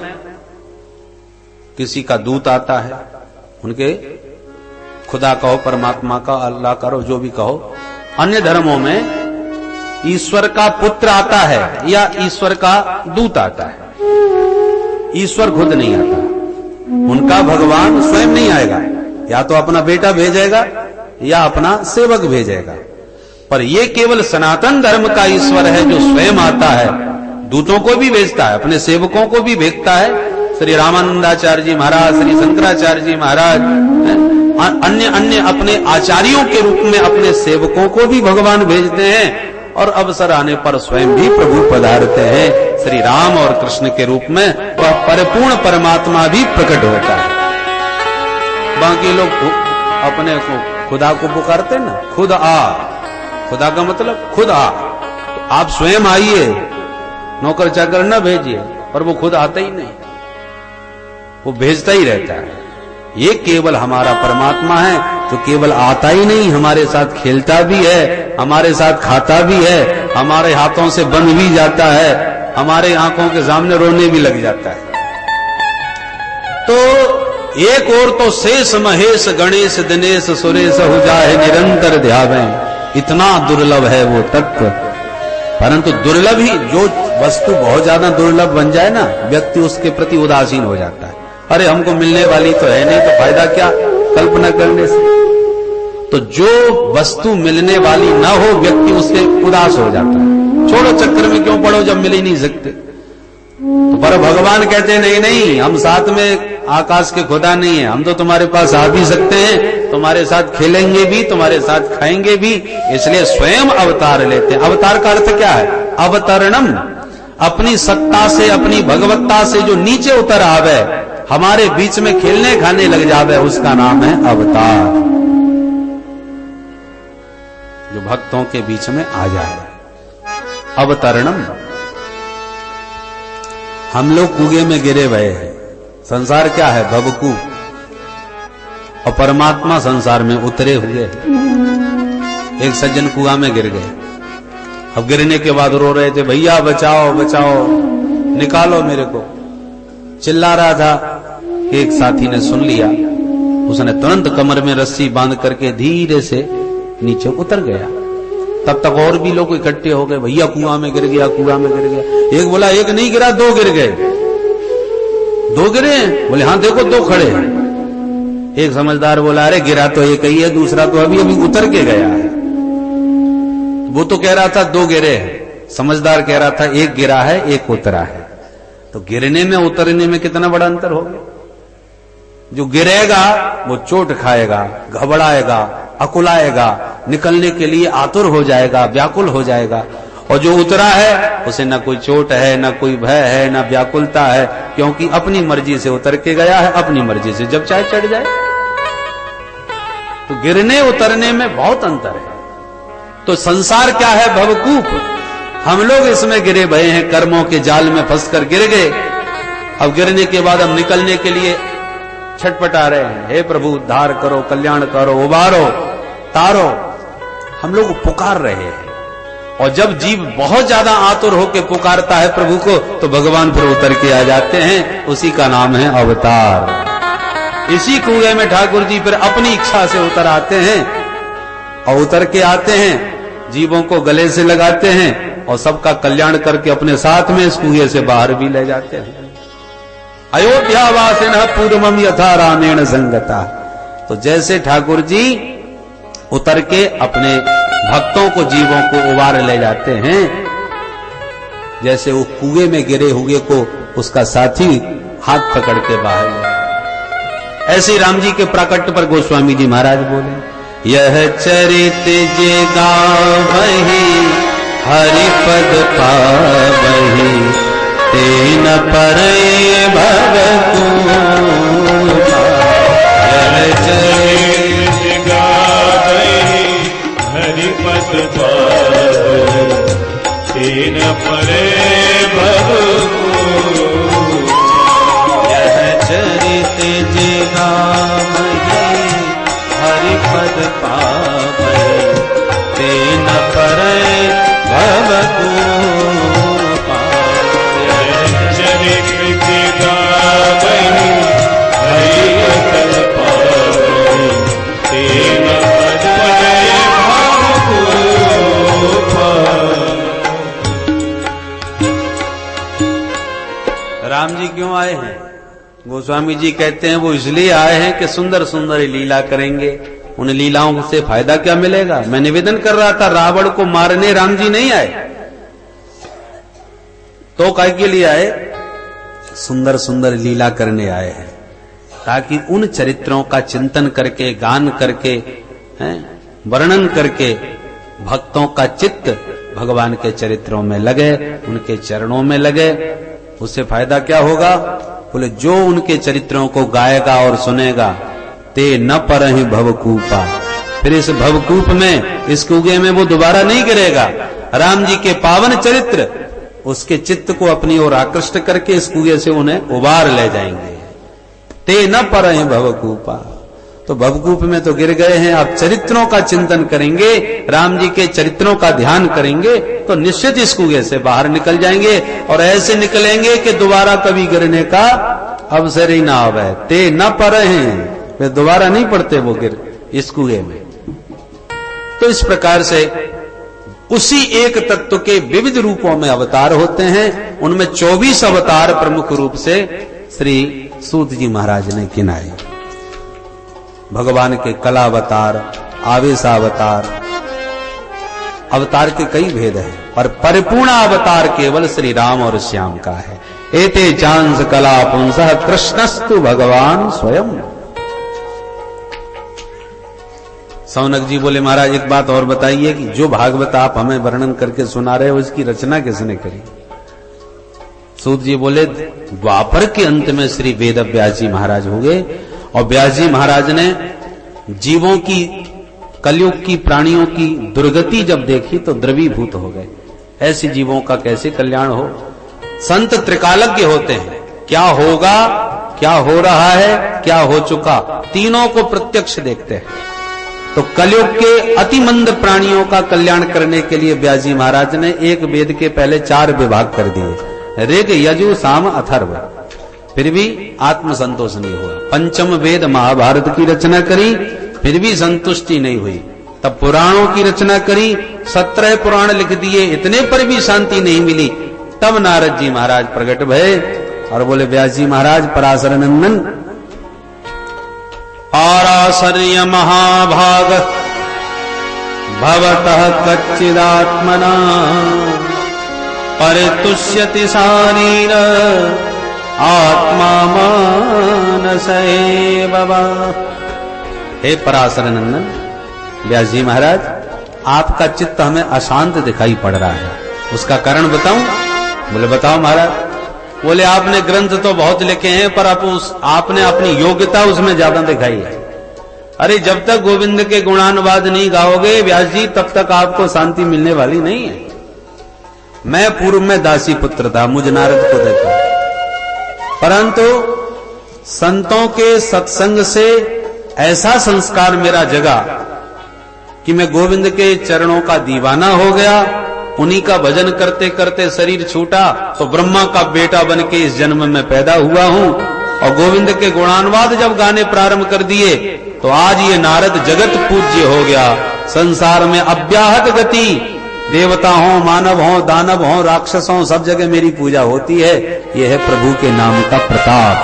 किसी का दूत आता है, उनके खुदा कहो, परमात्मा का, अल्लाह करो, जो भी कहो। अन्य धर्मों में ईश्वर का पुत्र आता है या ईश्वर का दूत आता है। ईश्वर खुद नहीं आता, उनका भगवान स्वयं नहीं आएगा, या तो अपना बेटा भेजेगा या अपना सेवक भेजेगा। पर ये केवल सनातन धर्म का ईश्वर है जो स्वयं आता है। दूतों को भी भेजता है, अपने सेवकों को भी भेजता है। श्री रामानंदाचार्य जी महाराज, श्री शंकराचार्य जी महाराज, अन्य अन्य अपने आचार्यों के रूप में अपने सेवकों को भी भगवान भेजते हैं। और अवसर आने पर स्वयं भी प्रभु पधारते हैं। श्री राम और कृष्ण के रूप में वह परिपूर्ण परमात्मा भी प्रकट होता है। बाकी लोग अपने को खुदा को पुकारते ना, खुद आ। खुदा का मतलब खुद आ। तो आप स्वयं आइए, नौकर चाकर न भेजिए। पर वो खुद आता ही नहीं, वो भेजता ही रहता है। ये केवल हमारा परमात्मा है जो केवल आता ही नहीं, हमारे साथ खेलता भी है, हमारे साथ खाता भी है, हमारे हाथों से बन भी जाता है, हमारे आंखों के सामने रोने भी लग जाता है। तो एक और तो शेष महेश गणेश दिनेश सुरेश हो जाए निरंतर ध्यावें, इतना दुर्लभ है वो तत्व। परंतु दुर्लभ ही, जो वस्तु बहुत ज्यादा दुर्लभ बन जाए ना, व्यक्ति उसके प्रति उदासीन हो जाता है। अरे हमको मिलने वाली तो है नहीं, तो फायदा क्या कल्पना करने से। तो जो वस्तु मिलने वाली ना हो, व्यक्ति उससे उदास हो जाता है। छोड़ो, चक्कर में क्यों पड़ो जब मिल ही नहीं सकते। तो पर भगवान कहते नहीं नहीं, हम साथ में आकाश के खुदा नहीं है, हम तो तुम्हारे पास आ भी सकते हैं, तुम्हारे साथ खेलेंगे भी, तुम्हारे साथ खाएंगे भी। इसलिए स्वयं अवतार लेते हैं। अवतार का अर्थ क्या है? अवतरणम, अपनी सत्ता से, अपनी भगवत्ता से जो नीचे उतर आवे, हमारे बीच में खेलने खाने लग जावे, उसका नाम है अवतार। जो भक्तों के बीच में आ जाए, अवतरणम। हम लोग कुएं में गिरे हुए हैं। संसार क्या है? भवकूप। और परमात्मा संसार में उतरे हुए। एक सज्जन कुआं में गिर गए। अब गिरने के बाद रो रहे थे, भैया बचाओ बचाओ, निकालो मेरे को। चिल्ला रहा था। एक साथी ने सुन लिया, उसने तुरंत कमर में रस्सी बांध करके धीरे से नीचे उतर गया। तब तक और भी लोग इकट्ठे हो गए, भैया कुआं में गिर गया, कुआं में गिर गया। एक बोला एक नहीं गिरा, 2 गिर गए। 2 गिरे? बोले हाँ देखो 2 खड़े हैं। एक समझदार बोला अरे गिरा तो एक ही है, दूसरा तो अभी अभी उतर के गया है। वो तो कह रहा था 2 गिरे हैं, समझदार कह रहा था 1 गिरा है 1 उतरा है। तो गिरने में उतरने में कितना बड़ा अंतर हो गया। जो गिरेगा वो चोट खाएगा, घबराएगा, अकुलाएगा, निकलने के लिए आतुर हो जाएगा, व्याकुल हो जाएगा। और जो उतरा है उसे न कोई चोट है, न कोई भय है, न व्याकुलता है, क्योंकि अपनी मर्जी से उतर के गया है, अपनी मर्जी से जब चाहे चढ़ जाए। तो गिरने उतरने में बहुत अंतर है। तो संसार क्या है? भवकूप। हम लोग इसमें गिरे भये हैं, कर्मों के जाल में फंसकर गिर गए। अब गिरने के बाद हम निकलने के लिए छटपटा रहे हैं, हे प्रभु उद्धार करो, कल्याण करो, उबारो, तारो। हम लोग पुकार रहे हैं। और जब जीव बहुत ज्यादा आतुर होकर पुकारता है प्रभु को, तो भगवान फिर उतर के आ जाते हैं। उसी का नाम है अवतार। इसी कुएं में ठाकुर जी फिर अपनी इच्छा से उतर आते हैं, और उतर के आते हैं, जीवों को गले से लगाते हैं और सबका कल्याण करके अपने साथ में इस कुएं से बाहर भी ले जाते हैं। अयोध्या वासिनः पूर्वम यथा रामेण संगता। तो जैसे ठाकुर जी उतर के अपने भक्तों को, जीवों को उबार ले जाते हैं, जैसे वो कुएं में गिरे हुए को उसका साथी हाथ पकड़ के बाहर ले, ऐसे राम जी के प्राकट्य पर गोस्वामी जी महाराज बोले, यह चरित जे गावहि हरि पद पावहि, तेन परय भवतु। यह चरित जे गावहि हरि पद पावहि, तेन परय भवतु। यह चरित जे गावहि हरि पद पावहि, तेन परय भवतु। चरित जे गावहि हरि पद पावहि, तेन परय भवतु। राम जी क्यों आए हैं? गोस्वामी जी कहते हैं वो इसलिए आए हैं कि सुंदर सुंदर लीला करेंगे। उन लीलाओं से फायदा क्या मिलेगा? मैं निवेदन कर रहा था, रावण को मारने राम जी नहीं आए, तो काय के लिए आए? सुंदर सुंदर लीला करने आए हैं, ताकि उन चरित्रों का चिंतन करके, गान करके, वर्णन करके भक्तों का चित्त भगवान के चरित्रों में लगे, उनके चरणों में लगे। उससे फायदा क्या होगा? बोले जो उनके चरित्रों को गाएगा और सुनेगा, ते न परहि भवकूपा। फिर इस भवकूप में, इस कुएं में वो दोबारा नहीं गिरेगा। राम जी के पावन चरित्र उसके चित्त को अपनी ओर आकृष्ट करके इस कुएं से उन्हें उबार ले जाएंगे। ते न परहि भवकूपा। तो भवकूप में तो गिर गए हैं, अब चरित्रों का चिंतन करेंगे, राम जी के चरित्रों का ध्यान करेंगे, तो निश्चित इस कुएं से बाहर निकल जाएंगे। और ऐसे निकलेंगे कि दोबारा कभी गिरने का अवसर ही ना आवे। ते न परहि, वे दोबारा नहीं पड़ते वो गिर इस कुएं में। तो इस प्रकार से उसी एक तत्व के विविध रूपों में अवतार होते हैं। उनमें 24 अवतार प्रमुख रूप से श्री सूत जी महाराज ने गिनाए। भगवान के कलावतार, आवेशावतार, अवतार के कई भेद हैं, पर परिपूर्ण अवतार केवल श्री राम और श्याम का है। एते चांस कला पुंसः कृष्णस्तु भगवान स्वयं। सौनक जी बोले, महाराज एक बात और बताइए कि जो भागवत आप हमें वर्णन करके सुना रहे हो, इसकी रचना किसने करी? सूत जी बोले, द्वापर के अंत में श्री वेद व्यास जी महाराज हो गए, और व्यास जी महाराज ने जीवों की, कलयुग की प्राणियों की दुर्गति जब देखी तो द्रवीभूत हो गए। ऐसे जीवों का कैसे कल्याण हो? संत त्रिकालज्ञ होते हैं, क्या होगा, क्या हो रहा है, क्या हो चुका, तीनों को प्रत्यक्ष देखते हैं। तो कलयुग के अति मंद प्राणियों का कल्याण करने के लिए व्यास जी महाराज ने एक वेद के पहले 4 विभाग कर दिए, ऋग, यजु, साम, अथर्व। फिर भी आत्मसंतोष नहीं हुआ। पंचम वेद महाभारत की रचना करी, फिर भी संतुष्टि नहीं हुई। तब पुराणों की रचना करी, 17 पुराण लिख दिए, इतने पर भी शांति नहीं मिली। तब नारद जी महाराज प्रकट भये और बोले, व्यास जी महाराज पराशर नंदन, पाराशर्य महाभाग भवतः कच्चिदात्मना परितुष्यति शारीर आत्मा मानस एव वा। हे पराशर नंदन व्यास जी महाराज, आपका चित्त हमें अशांत दिखाई पड़ रहा है, उसका कारण बताऊं? बोले बताओ महाराज। बोले आपने ग्रंथ तो बहुत लिखे हैं पर आपने अपनी योग्यता उसमें ज्यादा दिखाई है। अरे जब तक गोविंद के गुणानुवाद नहीं गाओगे व्यास जी, तब तक आपको शांति मिलने वाली नहीं है। मैं पूर्व में दासी पुत्र था, मुझ नारद को देखा, परंतु संतों के सत्संग से ऐसा संस्कार मेरा जगा कि मैं गोविंद के चरणों का दीवाना हो गया। उन्हीं का भजन करते करते शरीर छूटा तो ब्रह्मा का बेटा बन के इस जन्म में पैदा हुआ हूं। और गोविंद के गुणानुवाद जब गाने प्रारंभ कर दिए तो आज ये नारद जगत पूज्य हो गया। संसार में अव्याहत गति, देवता हो, मानव हो, दानव हो, राक्षस हो, सब जगह मेरी पूजा होती है। यह है प्रभु के नाम का प्रताप।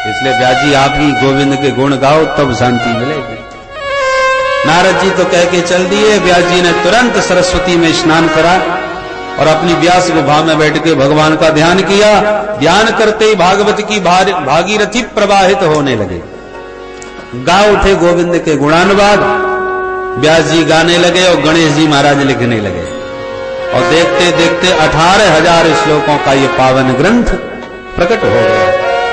इसलिए व्यास जी आप ही गोविंद के गुण गाओ तब शांति मिलेगी। नारद जी तो कह के चल दिए। व्यास जी ने तुरंत सरस्वती में स्नान करा और अपनी व्यास गुफा में बैठ के भगवान का ध्यान किया। ध्यान करते ही भागवत की भागीरथी प्रवाहित होने लगे। गा उठे गोविंद के गुणानुवाद, व्यास जी गाने लगे और गणेश जी महाराज लिखने लगे। और देखते देखते 18,000 श्लोकों का ये पावन ग्रंथ प्रकट हो गया।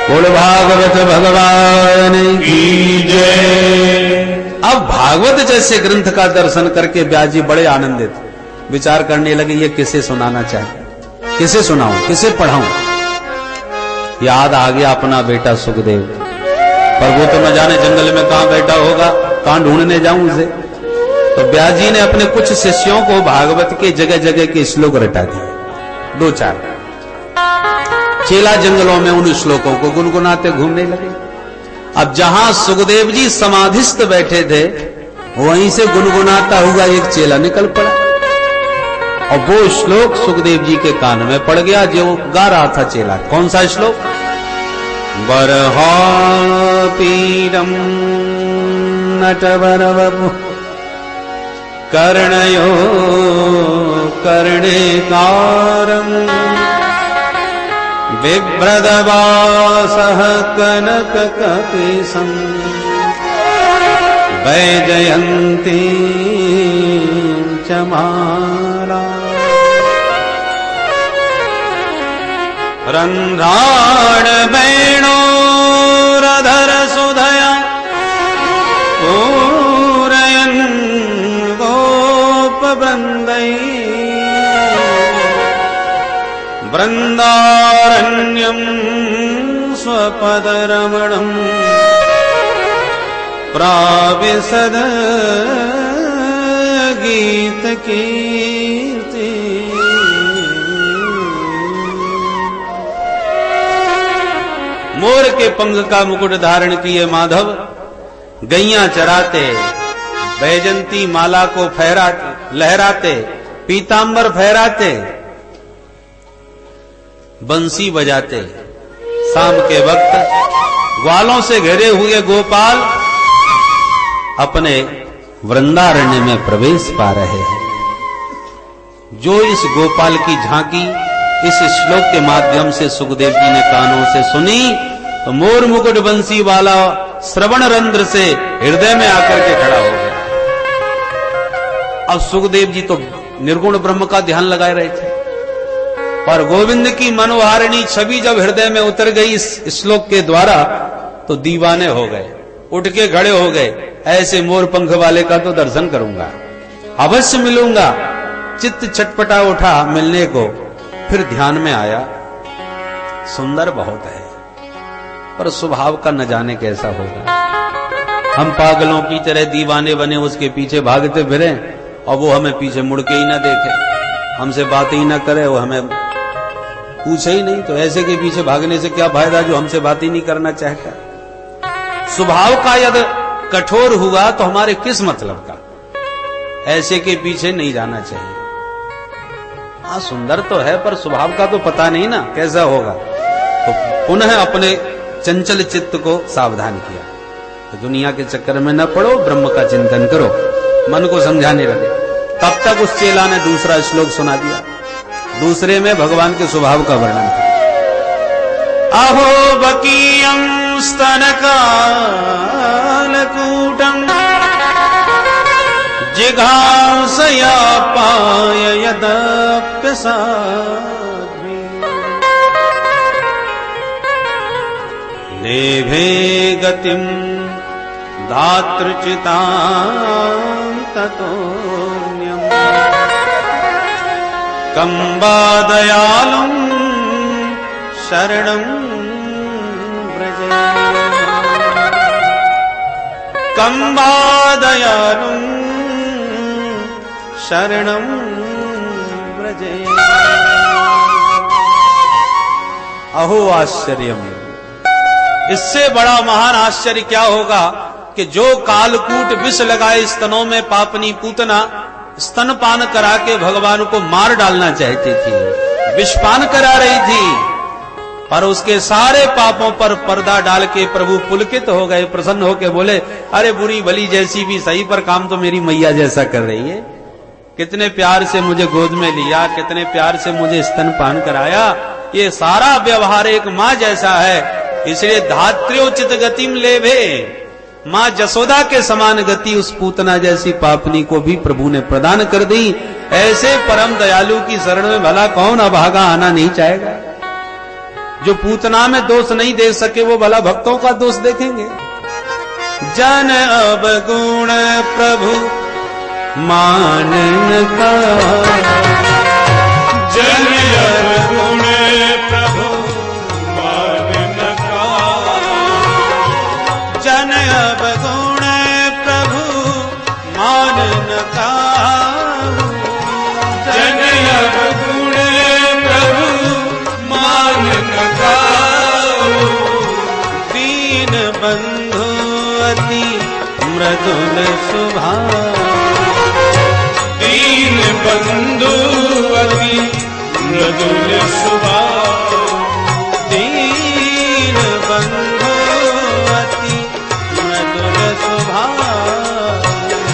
बोल भागवत भगवान की जय। अब भागवत जैसे ग्रंथ का दर्शन करके व्यास जी बड़े आनंदित विचार करने लगे, ये किसे सुनाना चाहिए, किसे सुनाऊं, किसे पढ़ाऊं। याद आ गया अपना बेटा सुखदेव, पर वो तो न जाने जंगल में कहां बैठा होगा, कहां ढूंढने जाऊं उसे। तो व्यास जी ने अपने कुछ शिष्यों को भागवत के जगह जगह के श्लोक रटा दिए, 2-4। चेला जंगलों में उन श्लोकों को गुनगुनाते घूमने लगे। अब जहां सुखदेव जी समाधिस्थ बैठे थे वहीं से गुनगुनाता हुआ एक चेला निकल पड़ा और वो श्लोक सुखदेव जी के कान में पड़ गया जो गा रहा था चेला। कौन सा श्लोक? बर्हापीडम नटवरवपु कर्णयो कर्णेकारम् बिभ्रदवासः कनककपिशम् वैजयन्ती च माला रन्ध्राण वेणोरधर सुधया पूरयन् गोपवृन्दै वृन्दारण्यं स्वपदरमणम् प्राविशद गीतकीर्ति। मोर के पंख का मुकुट धारण किए माधव गैया चराते, बैजंती माला को फहराते, लहराते, पीतांबर फहराते, बंसी बजाते, शाम के वक्त ग्वालों से घिरे हुए गोपाल अपने वृंदारण्य में प्रवेश पा रहे हैं। जो इस गोपाल की झांकी इस श्लोक के माध्यम से सुखदेव जी ने कानों से सुनी तो मोर मुकुट बंसी वाला श्रवण रंध्र से हृदय में आकर के खड़ा हो गया। अब सुखदेव जी तो निर्गुण ब्रह्म का ध्यान लगाए रहे थे, पर गोविंद की मनोहारिणी छवि जब हृदय में उतर गई इस श्लोक के द्वारा तो दीवाने हो गए, उठ के खड़े हो गए। ऐसे मोर पंख वाले का तो दर्शन करूंगा, अवश्य मिलूंगा। चित्त छटपटा उठा मिलने को। फिर ध्यान में आया सुंदर बहुत है, पर स्वभाव का न जाने कैसा होगा। हम पागलों की तरह दीवाने बने उसके पीछे भागते फिरे और वो हमें पीछे मुड़ के ही ना देखे, हमसे बातें ही ना करे, वो हमें पूछे ही नहीं। तो ऐसे के पीछे भागने से क्या फायदा जो हमसे बात ही नहीं करना चाहता। स्वभाव का यदि कठोर हुआ तो हमारे किस मतलब का। ऐसे के पीछे नहीं जाना चाहिए। हाँ सुंदर तो है पर स्वभाव का तो पता नहीं ना कैसा होगा। तो पुनः अपने चंचल चित्त को सावधान किया। तो दुनिया के चक्कर में न पड़ो, ब्रह्म का चिंतन करो, मन को समझाने लगे। तब तक उस चेला ने दूसरा श्लोक सुना दिया। दूसरे में भगवान के स्वभाव का वर्णन था। अहो बकीयं स्तनकालकूटम् जिघांसया पाय यदप्यसाध्वी लेभे गतिं धातृचितां ततोऽन्यम् कंबादयालुं शरणं व्रजे कंबादयालुं शरणं व्रजे। अहो आश्चर्यम्, इससे बड़ा महान आश्चर्य क्या होगा कि जो कालकूट विष लगाए स्तनों में पापनी पूतना स्तनपान करा के भगवान को मार डालना चाहती थी, विषपान करा रही थी, पर उसके सारे पापों पर पर्दा डाल के प्रभु पुलकित हो गए, प्रसन्न होके बोले, अरे बुरी भली जैसी भी सही, पर काम तो मेरी मैया जैसा कर रही है। कितने प्यार से मुझे गोद में लिया, कितने प्यार से मुझे स्तनपान कराया, ये सारा व्यवहार एक माँ जैसा है। इसलिए धात्र्योचित गतिम लेभे, माँ जसोदा के समान गति उस पूतना जैसी पापनी को भी प्रभु ने प्रदान कर दी। ऐसे परम दयालु की शरण में भला कौन अभागा आना नहीं चाहेगा। जो पूतना में दोष नहीं देख सके वो भला भक्तों का दोष देखेंगे। जन अवगुण प्रभु मानन का, जन अवगुण प्रभु मानन का, जन अवगुण प्रभु मानन का, जन अवगुण प्रभु मानन का, दीन बंधु अति मृदुल स्वभाव, दीन बंधु अति मृदुल स्वभाव, दीन बंधु अति मृदुल स्वभाव,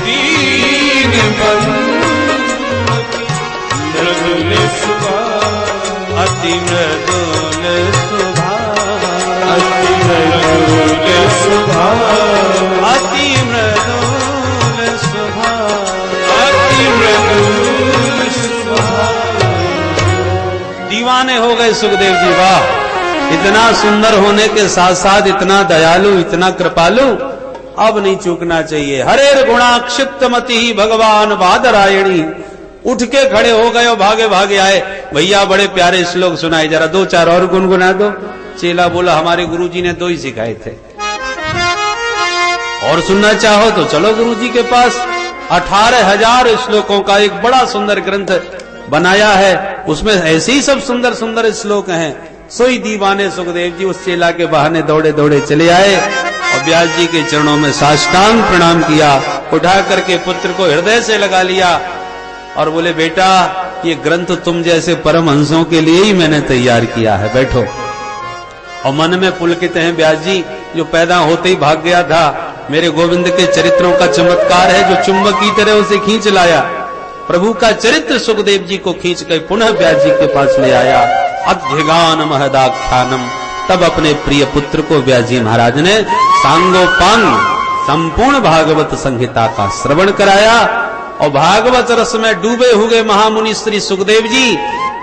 दीन बंधु मृदुल स्वभाव, अति मृदुल स्वभाव, अति मृदुल स्वभाव, अति मृदुल स्वभाव, अति मृदुल स्वभाव। दीवाने हो गए सुखदेव जी। वाह, इतना सुंदर होने के साथ साथ इतना दयालु, इतना कृपालु, अब नहीं चूकना चाहिए। हरेर गुणा क्षिप्त मति भगवान बादरायणी। उठ के खड़े हो गए और भागे भागे आए, भैया बड़े प्यारे श्लोक सुनाए, जरा दो चार और गुनगुना दो। चेला बोला, हमारे गुरुजी ने दो ही सिखाए थे, और सुनना चाहो तो चलो गुरुजी के पास। 18,000 श्लोकों का एक बड़ा सुंदर ग्रंथ बनाया है, उसमें ऐसे ही सब सुंदर सुंदर श्लोक हैं। सोई दीवाने सुखदेव जी उस चेला के बहाने दौड़े दौड़े चले आए और व्यास जी के चरणों में साष्टांग प्रणाम किया, उठा करके पुत्र को हृदय से लगा लिया और बोले, बेटा ये ग्रंथ तुम जैसे परमहंसों के लिए ही मैंने तैयार किया है, बैठो। और मन में पुलकित हैं व्यास जी, जो पैदा होते ही भाग गया था, मेरे गोविंद के चरित्रों का चमत्कार है जो चुंबक की तरह उसे खींच लाया। प्रभु का चरित्र सुखदेव जी को खींच कर पुनः व्यास जी के पास ले आया। अध्यगान महदाख्यानम, तब अपने प्रिय पुत्र को व्यास जी महाराज ने सांगोपांग संपूर्ण भागवत संहिता का श्रवण कराया। और भागवत रस में डूबे हुए महामुनि श्री सुखदेव जी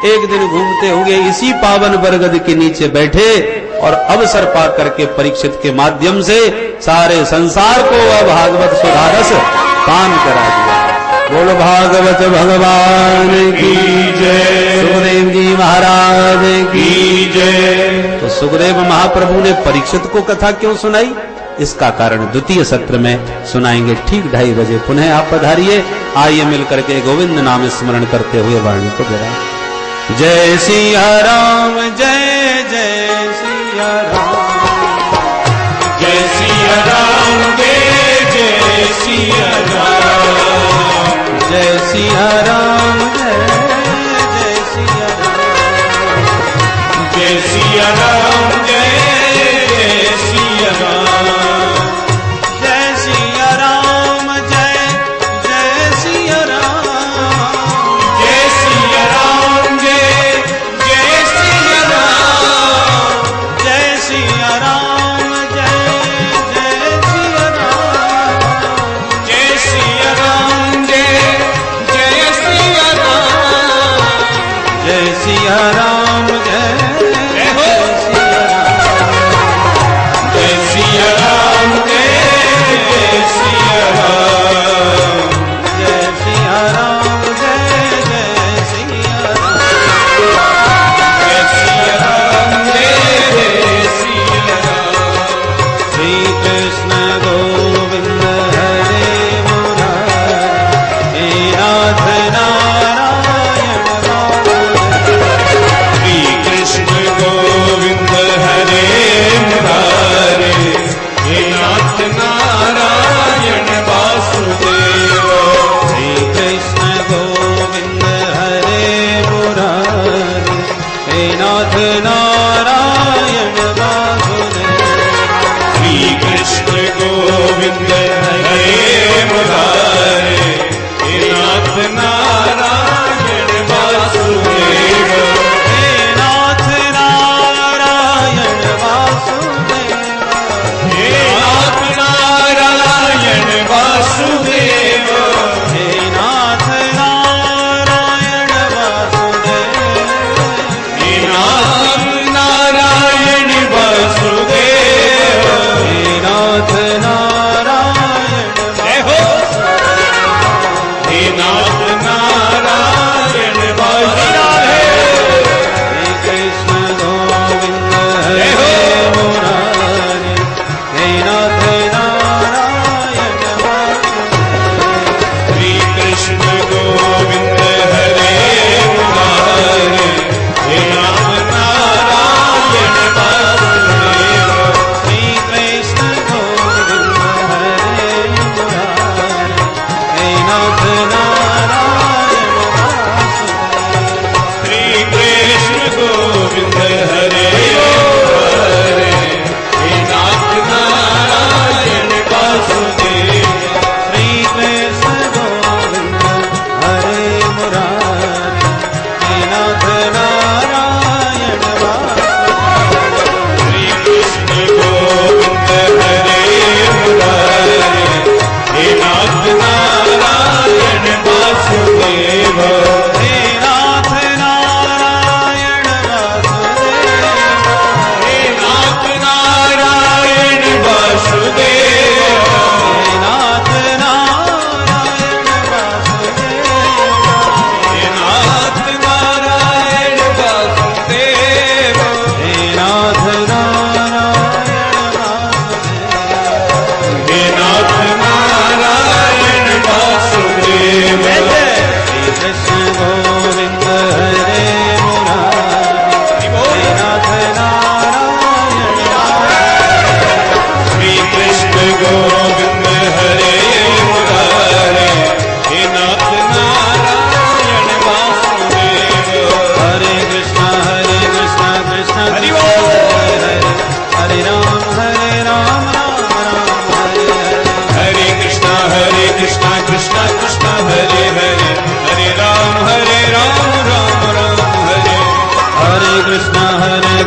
एक दिन घूमते हुए इसी पावन बरगद के नीचे बैठे और अवसर पा करके परीक्षित के माध्यम से सारे संसार को वह भागवत सुधारस पान करा दिया। बोलो भागवत भगवान की जय, सुखदेव जी महाराज की जय। तो सुखदेव महाप्रभु ने परीक्षित को कथा क्यों सुनाई, इसका कारण द्वितीय सत्र में सुनाएंगे। ठीक 2:30 बजे पुनः आप पधारिए। आइए मिलकर के गोविंद नाम स्मरण करते हुए वाणी को गिरा। जय सिया राम, जय जय सिया राम, जय सिया राम, जय जय सिया राम, जय सिया राम, जय जय सिया राम, जय सिया राम, जय जय सिया राम, जय सिया राम, जय जय सिया राम, जय सिया राम, जय जय सिया राम, जय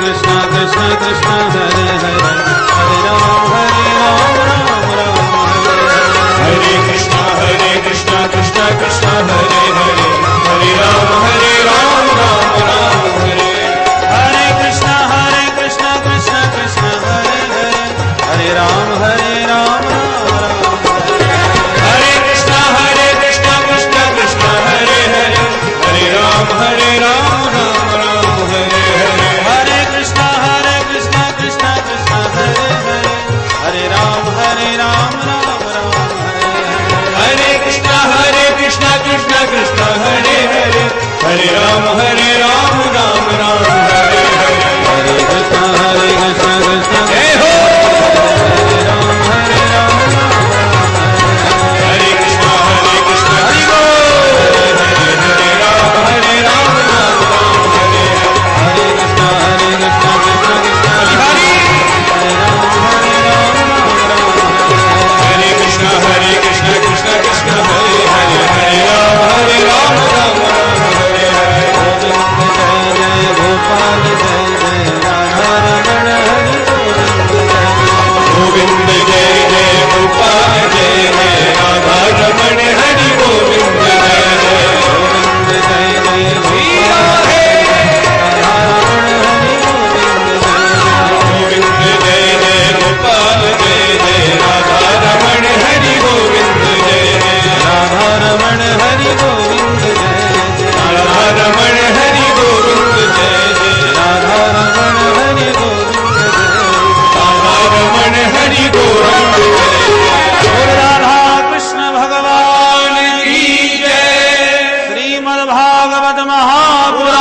कृष्ण कृष्ण कृष्ण हरे हरे हरे राम राम राम हरे हरे कृष्णा कृष्ण कृष्ण हरे हरे हरे राम राम हरे हरे कृष्ण कृष्ण कृष्ण हरे हरे हरे राम राम हरे कृष्णा कृष्ण कृष्ण हरे हरे हरे राम राम राम हरे हरे हरे कृष्ण कृष्ण कृष्ण हरे हरे हरे राम राम राम हरे कृष्णा कृष्ण कृष्ण हरे हरे हरे राम राम राम हरे हरे हरे कृष्ण कृष्ण जय हो हरे राम हरे कृष्णा हरि बोल हरे राम राम हरे हरे कृष्ण कृष्ण कृष्ण हरि हरे कृष्णा कृष्ण कृष्ण हरे हरे हरे राम राम हरे हरे जय गोपाल जय जय राधा रमण हरि गोविंद जय गोपाल जय जय राधा रमण हरि गोविंद जय जय सिया गोविंद जय गोपाल जय जय राधा रमण हरि गोविंद जय राधा रमण हरि गोविंद जय राधा रमण हरि गोविंद जय राधा रमण हरि गोविंद राधा रमण हरि गोविंद जय राधा कृष्ण भगवान की जय श्रीमद् भागवत महापुराण